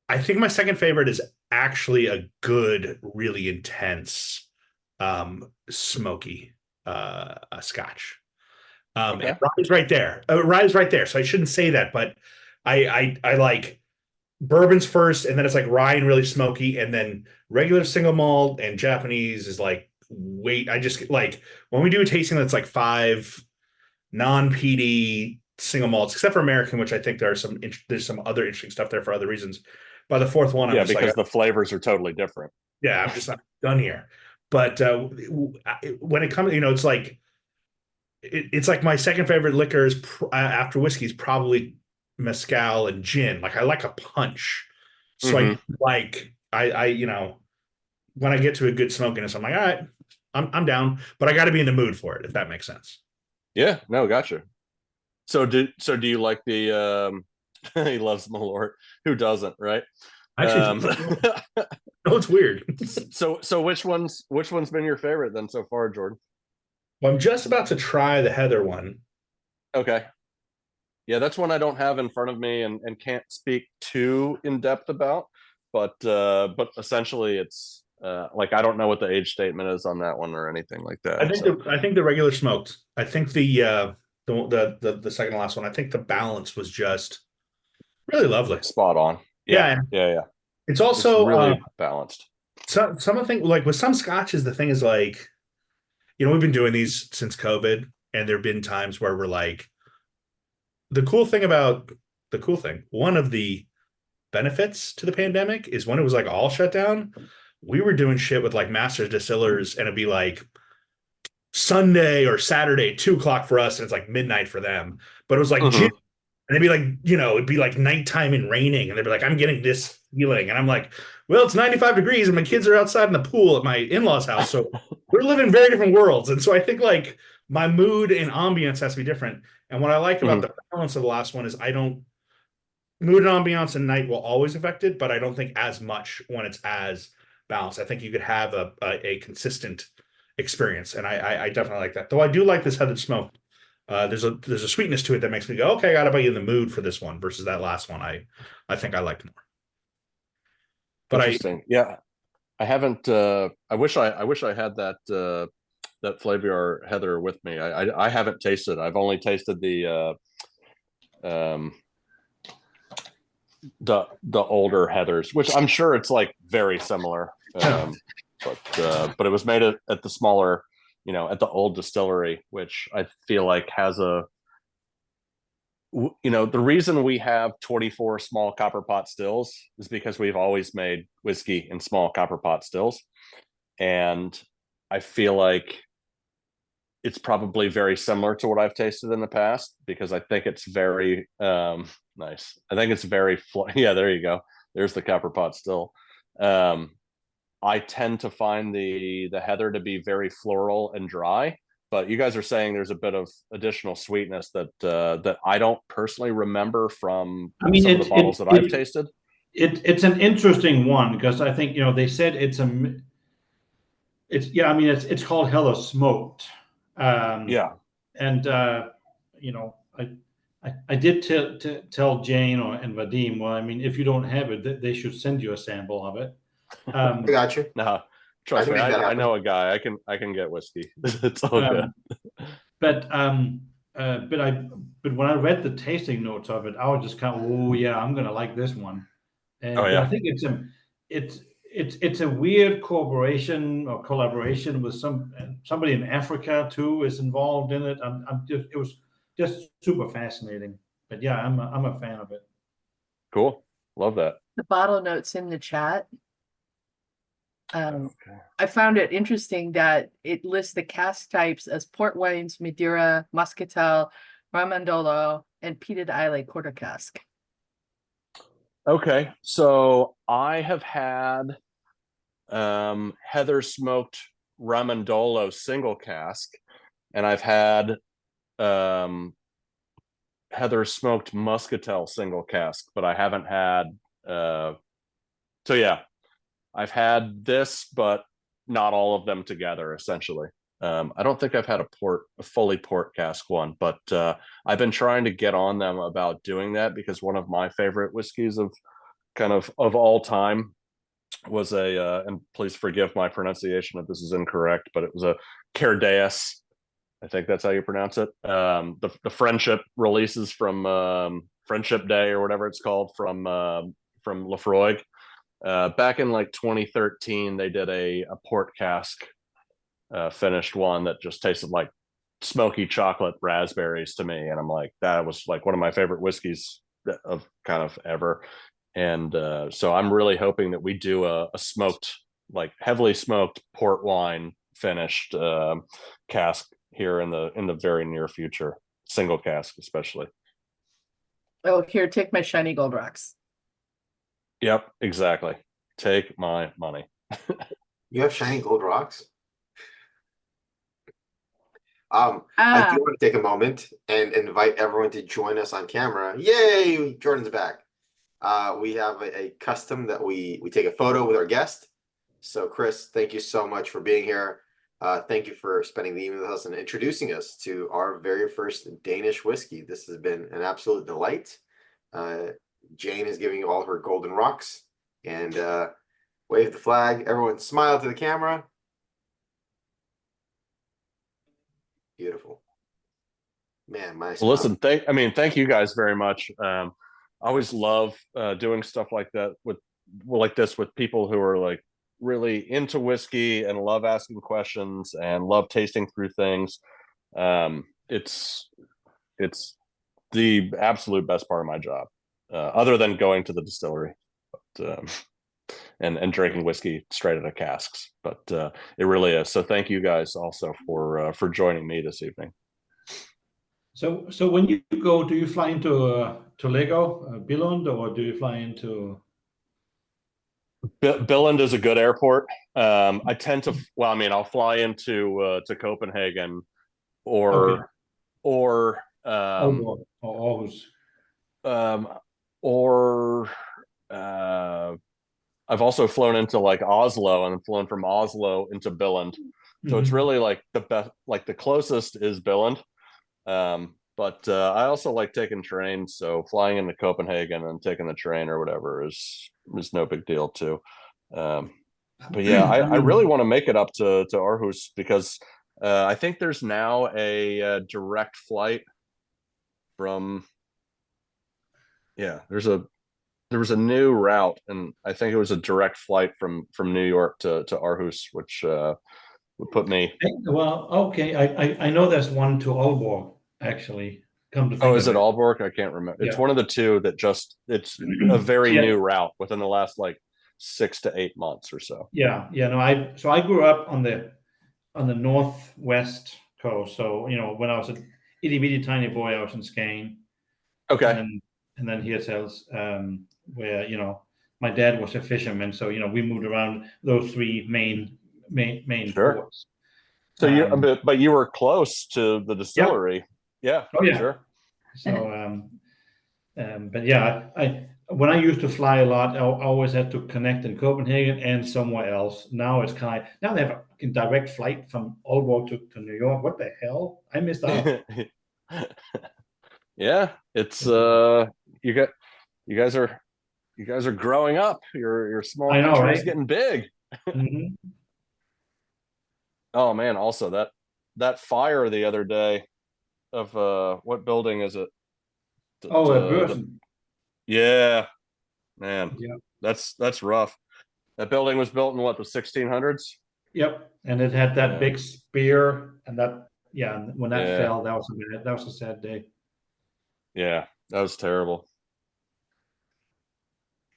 I think my second favorite is actually a good, really intense smoky a scotch. Okay. And rye's right there. Rye's right there. So I shouldn't say that, but I like bourbons first, and then it's like rye and really smoky, and then regular single malt and Japanese is like wait. I just like when we do a tasting that's like 5 non-peaty single malts, except for American, which I think there's some other interesting stuff there for other reasons. By the fourth one, I'm just because like, the flavors are totally different. Yeah, I'm just not done here. But when it comes, it's like it's like my second favorite liquor is after whiskey is probably mezcal and gin. Like I like a punch, so I like when I get to a good smokiness, I'm like, all right, I'm down, but I got to be in the mood for it, if that makes sense. Yeah, no, gotcha. So do you like the he loves Malort. Who doesn't, right? Actually, no, it's weird. So which one's been your favorite then so far, Jordan? Well, I'm just about to try the Heather one. Okay. Yeah, that's one I don't have in front of me and can't speak too in depth about, but essentially it's like I don't know what the age statement is on that one or anything like that. I think the regular smoked. I think the second to last one. I think the balance was just really lovely, spot on. Yeah. It's also it's really balanced. Some of the thing, like with some scotches, the thing is like, we've been doing these since COVID, and there have been times where we're like, one of the benefits to the pandemic is when it was like all shut down, we were doing shit with like master distillers, and it'd be like Sunday or Saturday, 2:00 for us, and it's like midnight for them. But it was like June, and they'd be like, it'd be like nighttime and raining, and they'd be like, I'm getting this feeling, and I'm like, well, it's 95 degrees, and my kids are outside in the pool at my in-laws' house, so we're living very different worlds. And so I think like my mood and ambience has to be different. And what I like about the balance of the last one is mood and ambiance and night will always affect it, but I don't think as much when it's as balanced. I think you could have a consistent experience, and I definitely like that. Though I do like this Heather smoke. There's a sweetness to it that makes me go, okay, I gotta be in the mood for this one versus that last one. I think I liked more. But interesting. I haven't. I wish I had that Flaviar Heather with me. I haven't tasted. I've only tasted the the older heathers, which I'm sure it's like very similar. But it was made at the smaller, at the old distillery, which I feel like has the reason we have 24 small copper pot stills is because we've always made whiskey in small copper pot stills. And I feel like it's probably very similar to what I've tasted in the past, because I think it's very nice. I think it's very yeah, there you go. There's the copper pot still. I tend to find the heather to be very floral and dry, but you guys are saying there's a bit of additional sweetness that I don't personally remember from some of the bottles that I've tasted. It's an interesting one, because I think they said it's called Hella Smoked. Yeah. And I did tell Jane and Vadim, well, I mean, if you don't have it, they should send you a sample of it. I got you. No, trust me, I know a guy. I can get whiskey. It's all good. But when I read the tasting notes of it, I was just kind of, oh yeah, I'm gonna like this one. And Oh, yeah. I think it's a weird cooperation or collaboration with somebody in Africa too is involved in it. It was just super fascinating. But yeah, I'm a fan of it. Cool, love that. The bottle notes in the chat. Okay. I found it interesting that it lists the cask types as port wines, Madeira, Muscatel, Ramandolo, and peated Islay quarter cask. Okay, so I have had heather smoked Ramandolo single cask, and I've had heather smoked Muscatel single cask, but I haven't had so yeah, I've had this, but not all of them together, essentially. I don't think I've had a fully port cask one, but I've been trying to get on them about doing that, because one of my favorite whiskeys of all time was and please forgive my pronunciation if this is incorrect, but it was a Cardaeus. I think that's how you pronounce it. The Friendship releases from Friendship Day or whatever it's called from Lefroy. Back in like 2013, they did a port cask finished one that just tasted like smoky chocolate raspberries to me, and I'm like, that was like one of my favorite whiskeys of kind of ever. And so I'm really hoping that we do a smoked, like heavily smoked port wine finished cask here in the very near future, single cask especially. Oh, here, take my shiny gold rocks. Yep, exactly. Take my money. You have shiny gold rocks? I do want to take a moment and invite everyone to join us on camera. Yay, Jordan's back. We have a custom that we take a photo with our guest. So Chris, thank you so much for being here. Thank you for spending the evening with us and introducing us to our very first Danish whiskey. This has been an absolute delight. Jane is giving you all her golden rocks, and wave the flag. Everyone smile to the camera. Beautiful. Man, my smile. Listen, thank you guys very much. I always love doing stuff like that like this with people who are like really into whiskey and love asking questions and love tasting through things. It's the absolute best part of my job, other than going to the distillery, and drinking whiskey straight out of casks. But it really is. So thank you guys also for joining me this evening. So when you go, do you fly into Lego, Billund, or do you fly into? Billund is a good airport. I tend to, I'll fly into to Copenhagen or Aarhus. I've also flown into like Oslo and flown from Oslo into Billund. So it's really like the best, like the closest is Billund. But I also like taking trains, so flying into Copenhagen and taking the train or whatever is no big deal too. But yeah, I really want to make it up to Aarhus, because I think there's now a direct flight from. Yeah, there's a there was a new route, and I think it was a direct flight from New York to Aarhus, which would put me. Well, okay, I know there's one to Aalborg, actually. Come to Oh, think is of it it. Aalborg? I can't remember. It's Yeah. one of the two that it's a very Yeah. new route within the last like 6 to 8 months or so. Yeah, no, I grew up on the northwest coast. So, when I was a itty bitty tiny boy, I was in Skane, Okay. and then Hirtshals, where my dad was a fisherman. So, we moved around those three main Sure. ports. So but you were close to the distillery. Yeah. Oh yeah. Sure. So, but yeah, when I used to fly a lot, I always had to connect in Copenhagen and somewhere else. Now it's now they have a direct flight from Aalborg to New York. What the hell? I missed out. Yeah, it's you guys are growing up. Your small I know, country is right? getting big. Mhm. Oh man, also that fire the other day of what building is it? Oh, Børsen. Yeah, man. Yeah. That's rough. That building was built in what, the 1600s? Yep, and it had that Yeah. big spear, and when that Yeah. fell, that was a sad day. Yeah, that was terrible.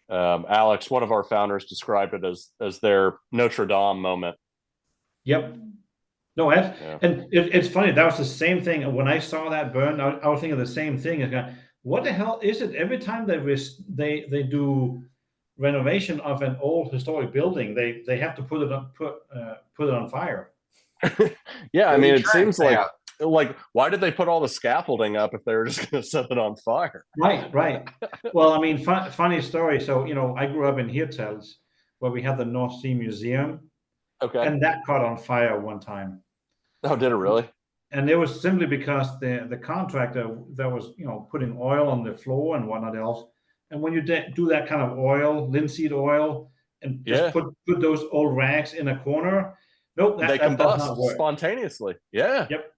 Alex, one of our founders, described it as their Notre Dame moment. Yep. No, and it's funny. That was the same thing. When I saw that burn, I was thinking the same thing. What the hell is it? Every time they do renovation of an old historic building, they have to put it on fire. Yeah, I mean, it Insurance seems like why did they put all the scaffolding up if they were just going to set it on fire? Right. Well, I mean, funny story. So, I grew up in Hirtshals, where we have the North Sea Museum, Okay. and that caught on fire one time. Oh, did it really? And it was simply because the contractor that was, putting oil on the floor and whatnot else. And when you do that kind of oil, linseed oil, and just put those old rags in a corner, nope, they that does not combust work. spontaneously. Yeah. Yep.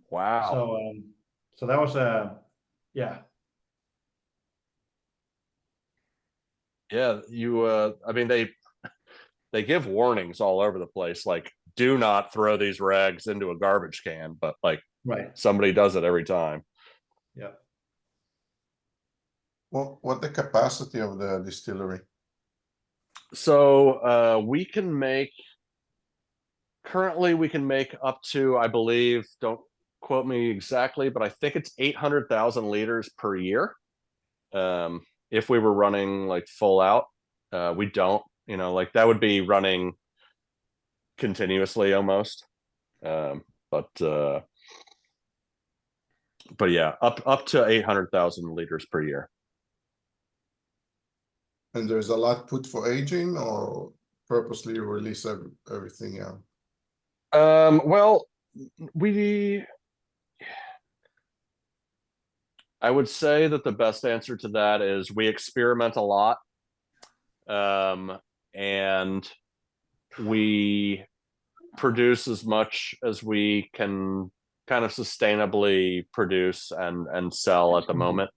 Wow. So that was yeah. Yeah, I mean, they give warnings all over the place, like, do not throw these rags into a garbage can, but like somebody does it every time. Yeah. Well, what the capacity of the distillery? So currently we can make up to, I believe, don't quote me exactly, but I think it's 800,000 liters per year. If we were running like full out, we don't, like that would be running continuously almost. But yeah, up to 800,000 liters per year. And there's a lot put for aging, or purposely release everything out? Well, I would say that the best answer to that is we experiment a lot. And we produce as much as we can kind of sustainably produce and sell at the moment.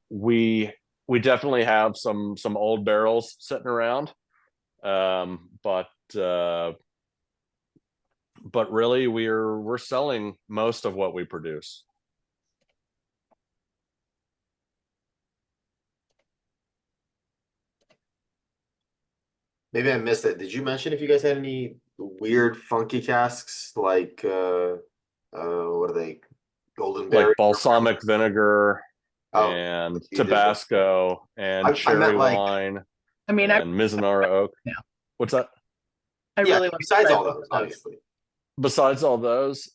We definitely have some old barrels sitting around, but really we're selling most of what we produce. Maybe I missed it. Did you mention if you guys had any weird funky casks like what are they? Golden berry, like balsamic vinegar Oh, and you did. Tabasco and I cherry meant, like- wine I mean, and Mizunara oak. Yeah. What's that? I Yeah, really want to besides try all both those, of those. obviously. Besides all those,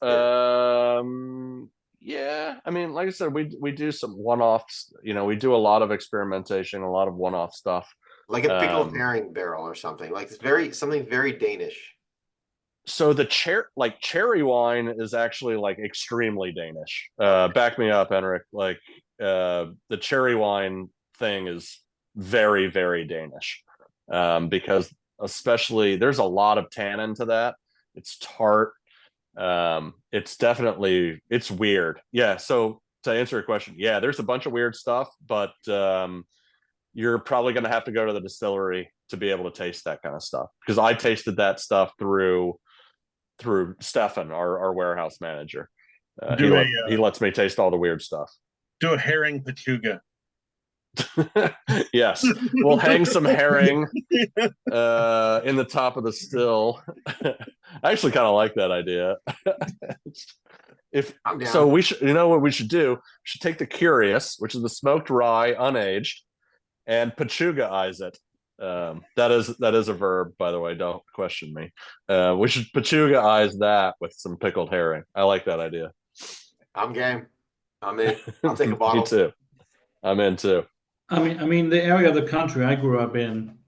yeah, I mean, like I said, we do some one-offs. We do a lot of experimentation, a lot of one-off stuff. Like a pickled herring barrel or something. Like it's something very Danish. So the cherry wine is actually like extremely Danish. Back me up, Henrik. Like the cherry wine thing is very, very Danish, because especially there's a lot of tannin to that. It's tart. It's weird. Yeah. So to answer your question, yeah, there's a bunch of weird stuff, but you're probably going to have to go to the distillery to be able to taste that kind of stuff, because I tasted that stuff through Stefan, our warehouse manager. He lets me taste all the weird stuff. Do a herring pechuga. Yes, we'll hang some herring in the top of the still. I actually kind of like that idea. So we should, you know what we should do? We should take the Curious, which is the smoked rye, unaged, and pechuga-ize it. That is a verb, by the way. Don't question me. We should pechuga-ize that with some pickled herring. I like that idea. I'm game. I'm in. I'll take a bottle. Me too. I'm in too. I mean, the area of the country I grew up in,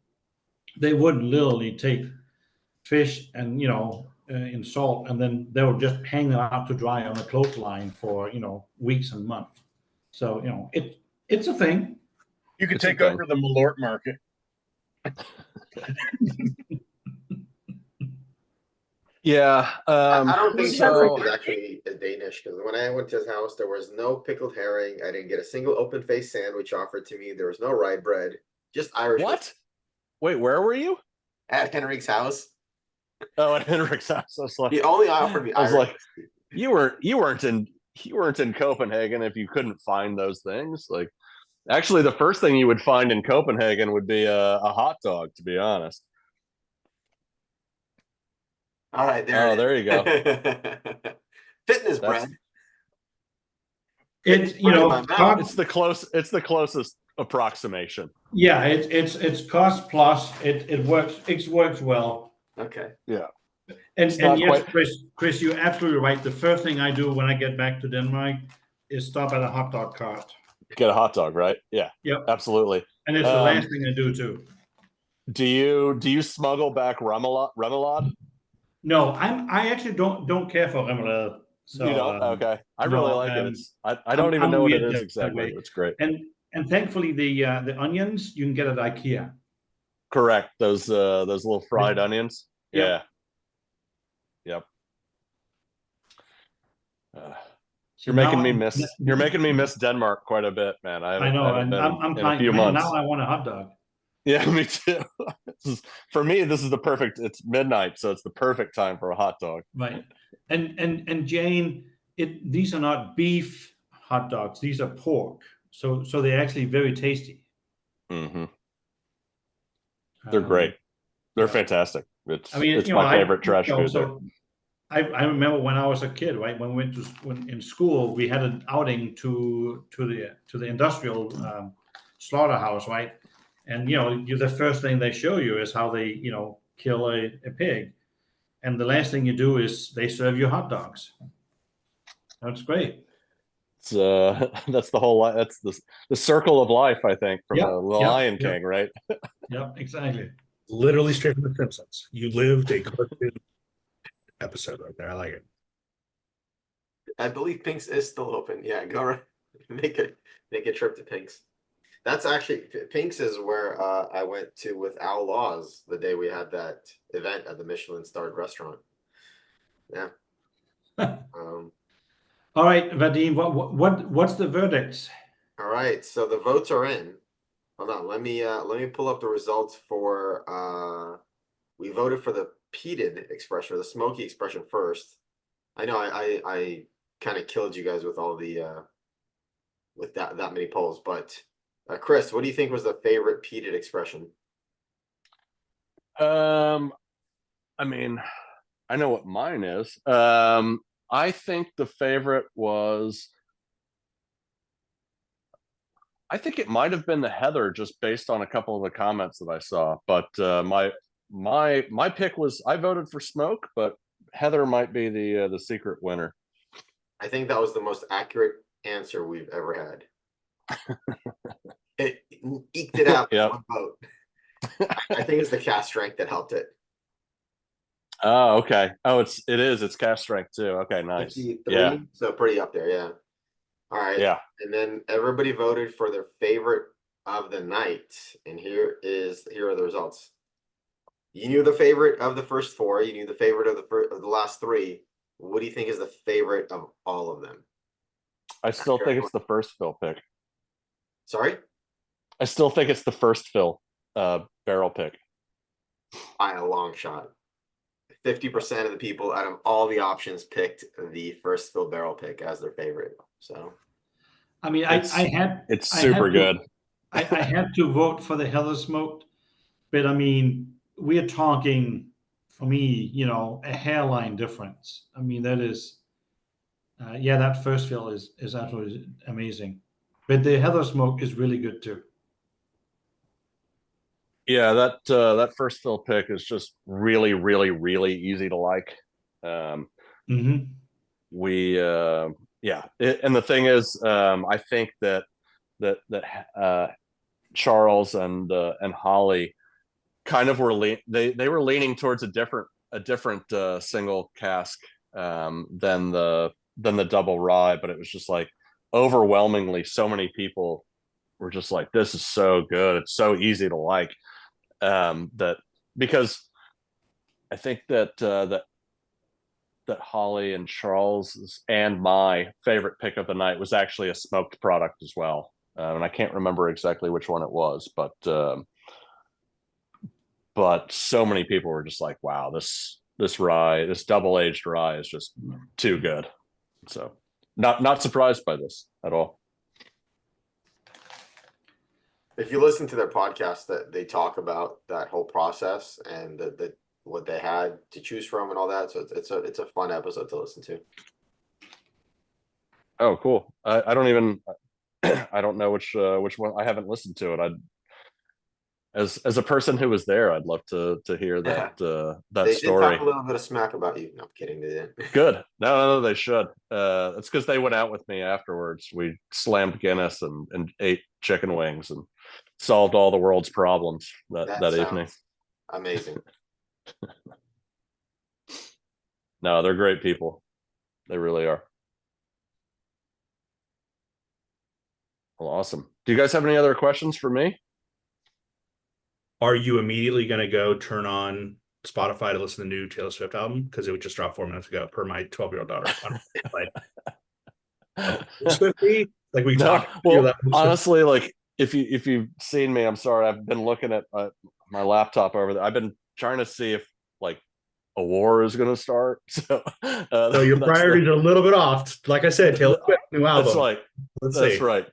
they would literally take fish and, in salt, and then they would just hang them out to dry on a clothesline for, weeks and months. So, it's a thing. You could take over the Malort market. Yeah. I don't think so. Is actually a Danish, because when I went to his house, there was no pickled herring. I didn't get a single open faced sandwich offered to me. There was no rye bread, just Irish. What? Wait, where were you? At Henrik's house. Oh, at Henrik's house. I was like, he only offered me. I was like, you weren't in Copenhagen if you couldn't find those things. Like, actually, the first thing you would find in Copenhagen would be a hot dog, to be honest. All right, there you go. Fitness brand. It's it's the closest approximation. Yeah, it's cost plus. It works. It works well. Okay. Yeah. And yes, Chris, you're absolutely right. The first thing I do when I get back to Denmark is stop at a hot dog cart. Get a hot dog, right? Yeah. Yep. Absolutely. And it's the last thing I do too. Do you smuggle back remoulade? No, I actually don't care for remoulade. So, you don't? Okay. I really like it. I don't even know what it is exactly. It's great. And thankfully the onions you can get at IKEA. Correct. Those little fried onions. Yep. Yeah. Yep. You're making me miss Denmark quite a bit, man. I know, and I'm in a few months. Now I want a hot dog. Yeah, me too. For me, this is it's midnight, so it's the perfect time for a hot dog. Right. And Jane, these are not beef hot dogs. These are pork. So they're actually very tasty. Mm-hmm. They're great. They're fantastic. It's my favorite trash food. So I remember when I was a kid, right? When we went in school, we had an outing to the industrial slaughterhouse, right? And the first thing they show you is how they kill a pig, and the last thing you do is they serve you hot dogs. That's great. It's that's the whole that's the circle of life, I think, from the Lion King, right? Yep, exactly. Literally straight from The Simpsons. You lived a cartoon episode right there. I like it. I believe Pink's is still open. Yeah, go right. Make a trip to Pink's. That's actually Pink's is where I went to with Al Laws the day we had that event at the Michelin-starred restaurant. Yeah. All right, Vadim, what's the verdict? All right, so the votes are in. Hold on, let me pull up the results for we voted for the peated expression or the smoky expression first. I know I kind of killed you guys with all the with that many polls, but Chris, what do you think was the favorite peated expression? I mean, I know what mine is. I think the favorite was, I think it might have been the Heather, just based on a couple of the comments that I saw. But my pick was, I voted for Smoke, but Heather might be the secret winner. I think that was the most accurate answer we've ever had. It eked it out. Yep. One vote. I think it's the cast strength that helped it. Oh, okay. Oh, it is. It's cast strength too. Okay, nice. 53, yeah. So pretty up there. Yeah. All right. Yeah. And then everybody voted for their favorite of the night, and here are the results. You knew the favorite of the first four. You knew the favorite of the last three. What do you think is the favorite of all of them? I still think it's the first fill pick. Sorry? I still think it's the first fill barrel pick. By a long shot. 50% of the people out of all the options picked the first fill barrel pick as their favorite. So I mean, It's I had super to, good. I had to vote for the Heather Smoked, but I mean, we are talking, for me, you know, a hairline difference. I mean, that is, yeah, that first fill is absolutely amazing, but the Heather Smoke is really good too. Yeah, that first fill pick is just really, really, really easy to like. We yeah, and the thing is, I think that Charles and Holly kind of they were leaning towards a different single cask than the double rye, but it was just like overwhelmingly so many people were just like, this is so good, it's so easy to like, that because I think that Holly and Charles and my favorite pick of the night was actually a smoked product as well, and I can't remember exactly which one it was, but so many people were just like, wow, this rye, this double aged rye is just too good. So not surprised by this at all. if you listen to their podcast, that they talk about that whole process and the what they had to choose from and all that. So it's a fun episode to listen to. Oh, cool. I don't even I don't know which one. I haven't listened to it. As a person who was there, I'd love to hear that that They story. did talk a little bit of smack about you. No, I'm kidding. They didn't. Good. No, they should. It's because they went out with me afterwards. We slammed Guinness and ate chicken wings and solved all the world's problems that evening. Amazing. No, they're great people. They really are. Well, awesome. Do you guys have any other questions for me? Are you immediately going to go turn on Spotify to listen to the new Taylor Swift album? Because it just dropped 4 minutes ago, per my 12-year-old daughter. Swifty, like we talked. Well, honestly, like if you've seen me, I'm sorry. I've been looking at my laptop over there. I've been trying to see if like a war is going to start. So your priorities are a little bit off. Like I said, Taylor Swift new album. That's like that's see. right.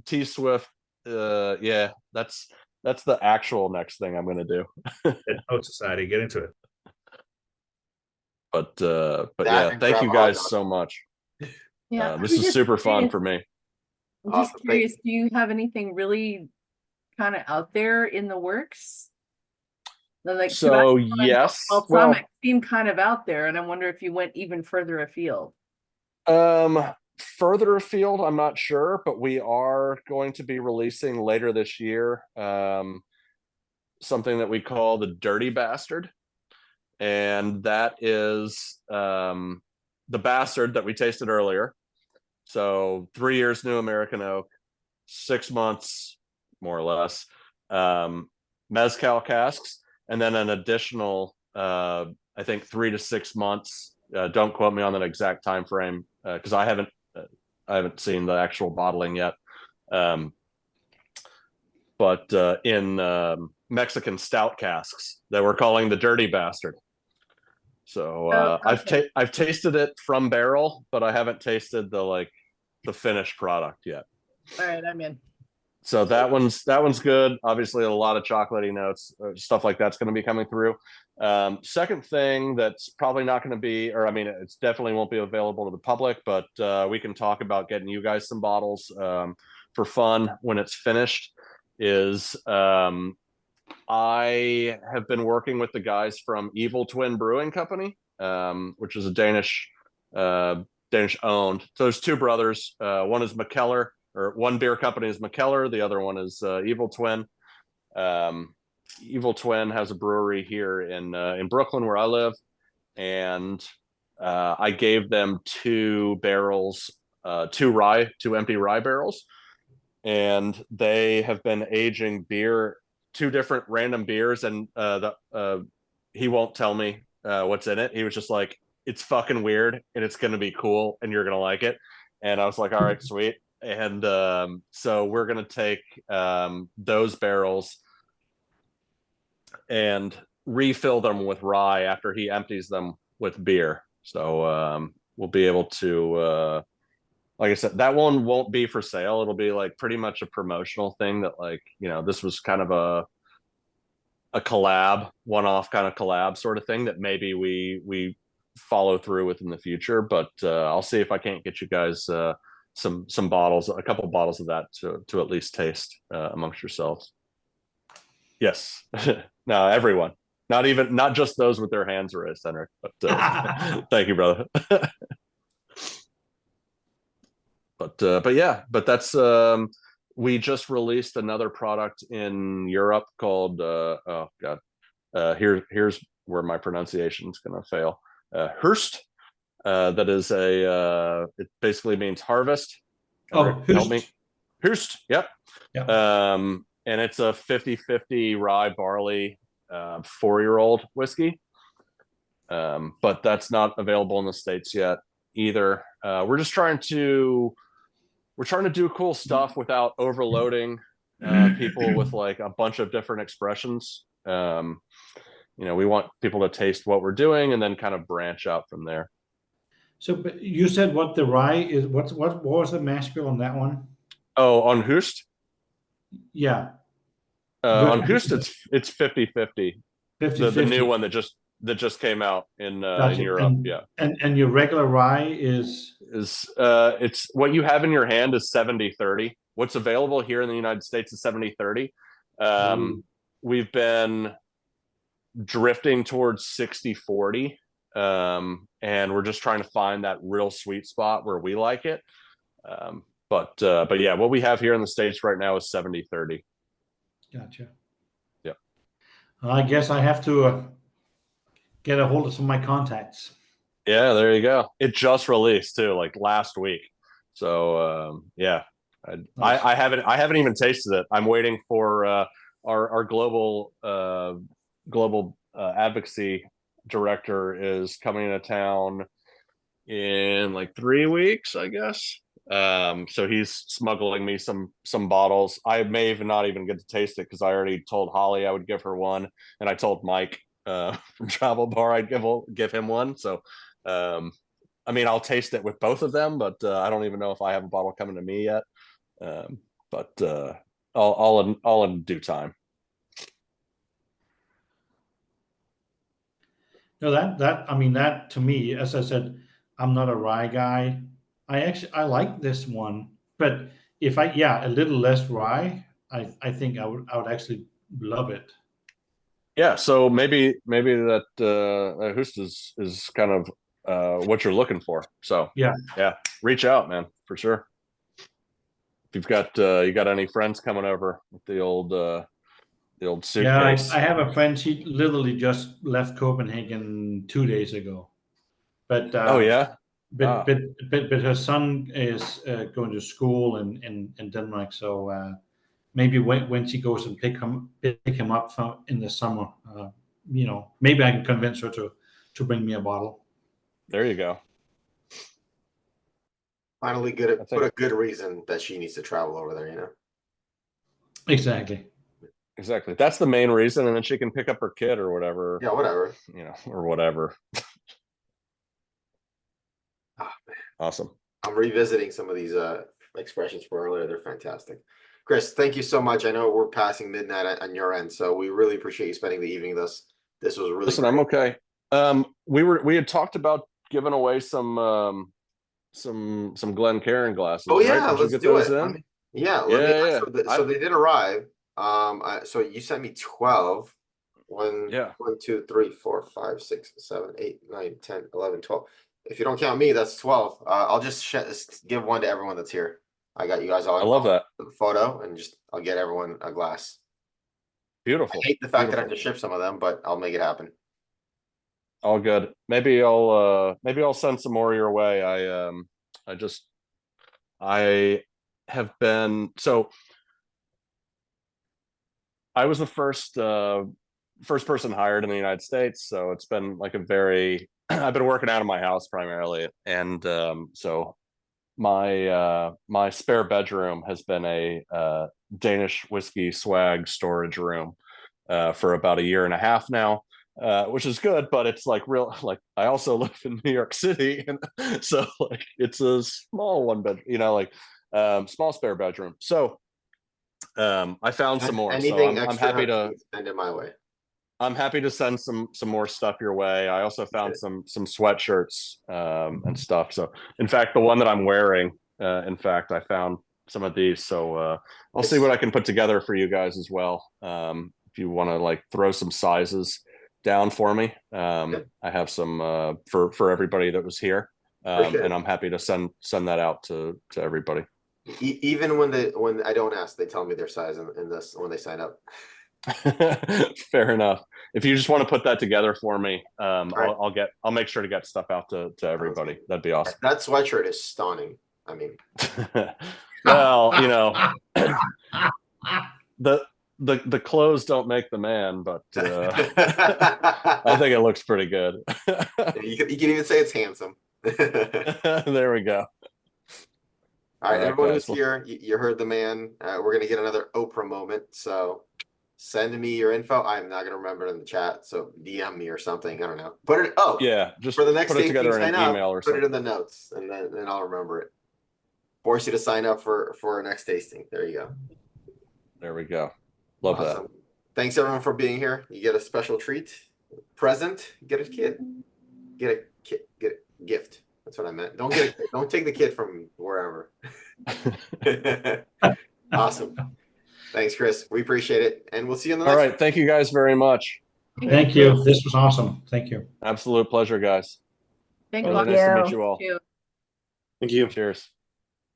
T Swift. Yeah, that's the actual next thing I'm going to do. Note Society, get into it. But yeah, thank you guys so much. Yeah, this is super fun for me. I'm just curious, do you have anything really kind of out there in the works? Like, so yes, well, seem kind of out there, and I wonder if you went even further afield. Further afield, I'm not sure, but we are going to be releasing later this year something that we call the Dirty Bastard, and that is the Bastard that we tasted earlier. So 3 years new American oak, 6 months more or less mezcal casks, and then an additional I think 3 to 6 months. Don't quote me on that exact time frame because I haven't seen the actual bottling yet. But in Mexican stout casks that we're calling the Dirty Bastard. So okay. I've tasted it from barrel, but I haven't tasted the finished product yet. All right, I'm in. So that one's good. Obviously, a lot of chocolatey notes, stuff like that's going to be coming through. Second thing that's probably not going to be, or I mean, it's definitely won't be available to the public, but we can talk about getting you guys some bottles for fun when it's finished. Is I have been working with the guys from Evil Twin Brewing Company, which is a Danish owned. So there's two brothers. One is McKellar, or one beer company is McKellar. The other one is Evil Twin. Evil Twin has a brewery here in Brooklyn where I live, and I gave them 2 barrels, 2 empty rye barrels, and they have been aging beer, 2 different random beers, and he won't tell me what's in it. He was just like, it's fucking weird and it's gonna be cool and you're gonna like it. And I was like, all right, sweet. And so we're gonna take those barrels and refill them with rye after he empties them with beer. So we'll be able to like I said, that one won't be for sale. It'll be like pretty much a promotional thing that, like, you know, this was kind of a collab, one-off kind of collab sort of thing that maybe we follow through with in the future. But I'll see if I can't get you guys some bottles, a couple bottles of that to at least taste amongst yourselves. Yes. No, everyone. Not just those with their hands raised, Henrik. But thank you, brother. But yeah, but that's we just released another product in Europe called oh god, here's where my pronunciation is gonna fail. Hurst. That is it basically means harvest. Oh, help me. Hurst. Hurst. Yep. Yeah. And it's a 50-50 rye barley 4-year-old whiskey. But that's not available in the States yet either. We're trying to do cool stuff without overloading people with like a bunch of different expressions. We want people to taste what we're doing and then kind of branch out from there. So, but you said what the rye is? What was the mash bill on that one? Oh, on Hoost? Yeah. On Hoost, it's 50-50. 50-50. The new one that just came out in Europe. Yeah. And your regular rye is it's what you have in your hand is 70-30. What's available here in the United States is 70-30. We've been drifting towards 60-40. And we're just trying to find that real sweet spot where we like it. But yeah, what we have here in the States right now is 70-30. Gotcha. Yeah. I guess I have to get a hold of some of my contacts. Yeah, there you go. It just released too, like last week. So yeah, nice. I haven't even tasted it. I'm waiting for our global advocacy director is coming into town in like 3 weeks, I guess. So he's smuggling me some bottles. I may even not even get to taste it because I already told Holly I would give her one, and I told Mike from Travel Bar I'd give him one. So I mean, I'll taste it with both of them, but I don't even know if I have a bottle coming to me yet. But all in due time. No, that to me, as I said, I'm not a rye guy. I like this one, but if a little less rye, I think I would actually love it. Yeah, so maybe that Hoost is kind of what you're looking for. So yeah, reach out, man, for sure. If you've got you got any friends coming over with the old suitcase. Yeah, I have a friend. She literally just left Copenhagen 2 days ago. But oh yeah, but her son is going to school in Denmark. So maybe when she goes and pick him up in the summer, maybe I can convince her to bring me a bottle. There you go. Finally, put a good reason that she needs to travel over there. Exactly. That's the main reason, and then she can pick up her kid or whatever. Yeah, whatever. Or whatever. Oh, man. Awesome. I'm revisiting some of these expressions from earlier. They're fantastic. Chris, thank you so much. I know we're passing midnight on your end, so we really appreciate you spending the evening with us. This was really. Listen, great. I'm okay. We had talked about giving away some Glencairn glasses. Oh yeah, right? let's do it. Yeah. So they did arrive. So you sent me 12. 1, 2, 3, 4, 5, 6, 7, 8, 9, 10, 11, 12. If you don't count me, that's 12. I'll just give one to everyone that's here. I got you guys all. I love that photo, and I'll get everyone a glass. Beautiful. I hate the fact that I have to ship some of them, but I'll make it happen. All good. Maybe I'll send some more your way. I have been so. I was the first person hired in the United States, so it's been like I've been working out of my house primarily, and so my spare bedroom has been a Danish whiskey swag storage room for about a year and a half now, which is good, but it's like like I also live in New York City, and so like it's a small one bed, like small spare bedroom. So I found some more. Anything So I'm extra, happy to send it my way. I'm happy to send some more stuff your way. I also found some sweatshirts and stuff. So in fact, the one that I'm wearing, in fact, I found some of these. So I'll see what I can put together for you guys as well. If you want to like throw some sizes down for me, I have some for everybody that was here, and I'm happy to send that out to everybody. Even when I don't ask, they tell me their size in this when they sign up. Fair enough. If you just want to put that together for me, I'll make sure to get stuff out to everybody. That'd be awesome. That sweatshirt is stunning. I mean, well, the clothes don't make the man, but I think it looks pretty good. You can even say it's handsome. There we go. All right, everyone who's here, you heard the man. We're gonna get another Oprah moment, so send me your info. I'm not gonna remember it in the chat, so DM me or something. I don't know. Put it. Oh, yeah, just for the next put it together in an email or something. Put it in the notes, and then I'll remember it. Force you to sign up for our next tasting. There you go. There we go. Love that. Thanks everyone for being here. You get a special treat, present. Get a kid. Get a gift. That's what I meant. Don't take the kid from wherever. Awesome. Thanks, Chris. We appreciate it. And we'll see you in the next one. All right. Thank you guys very much. Thank you. This was awesome. Thank you. Absolute pleasure, guys. Thank Really nice to meet you all. Thank you. Cheers.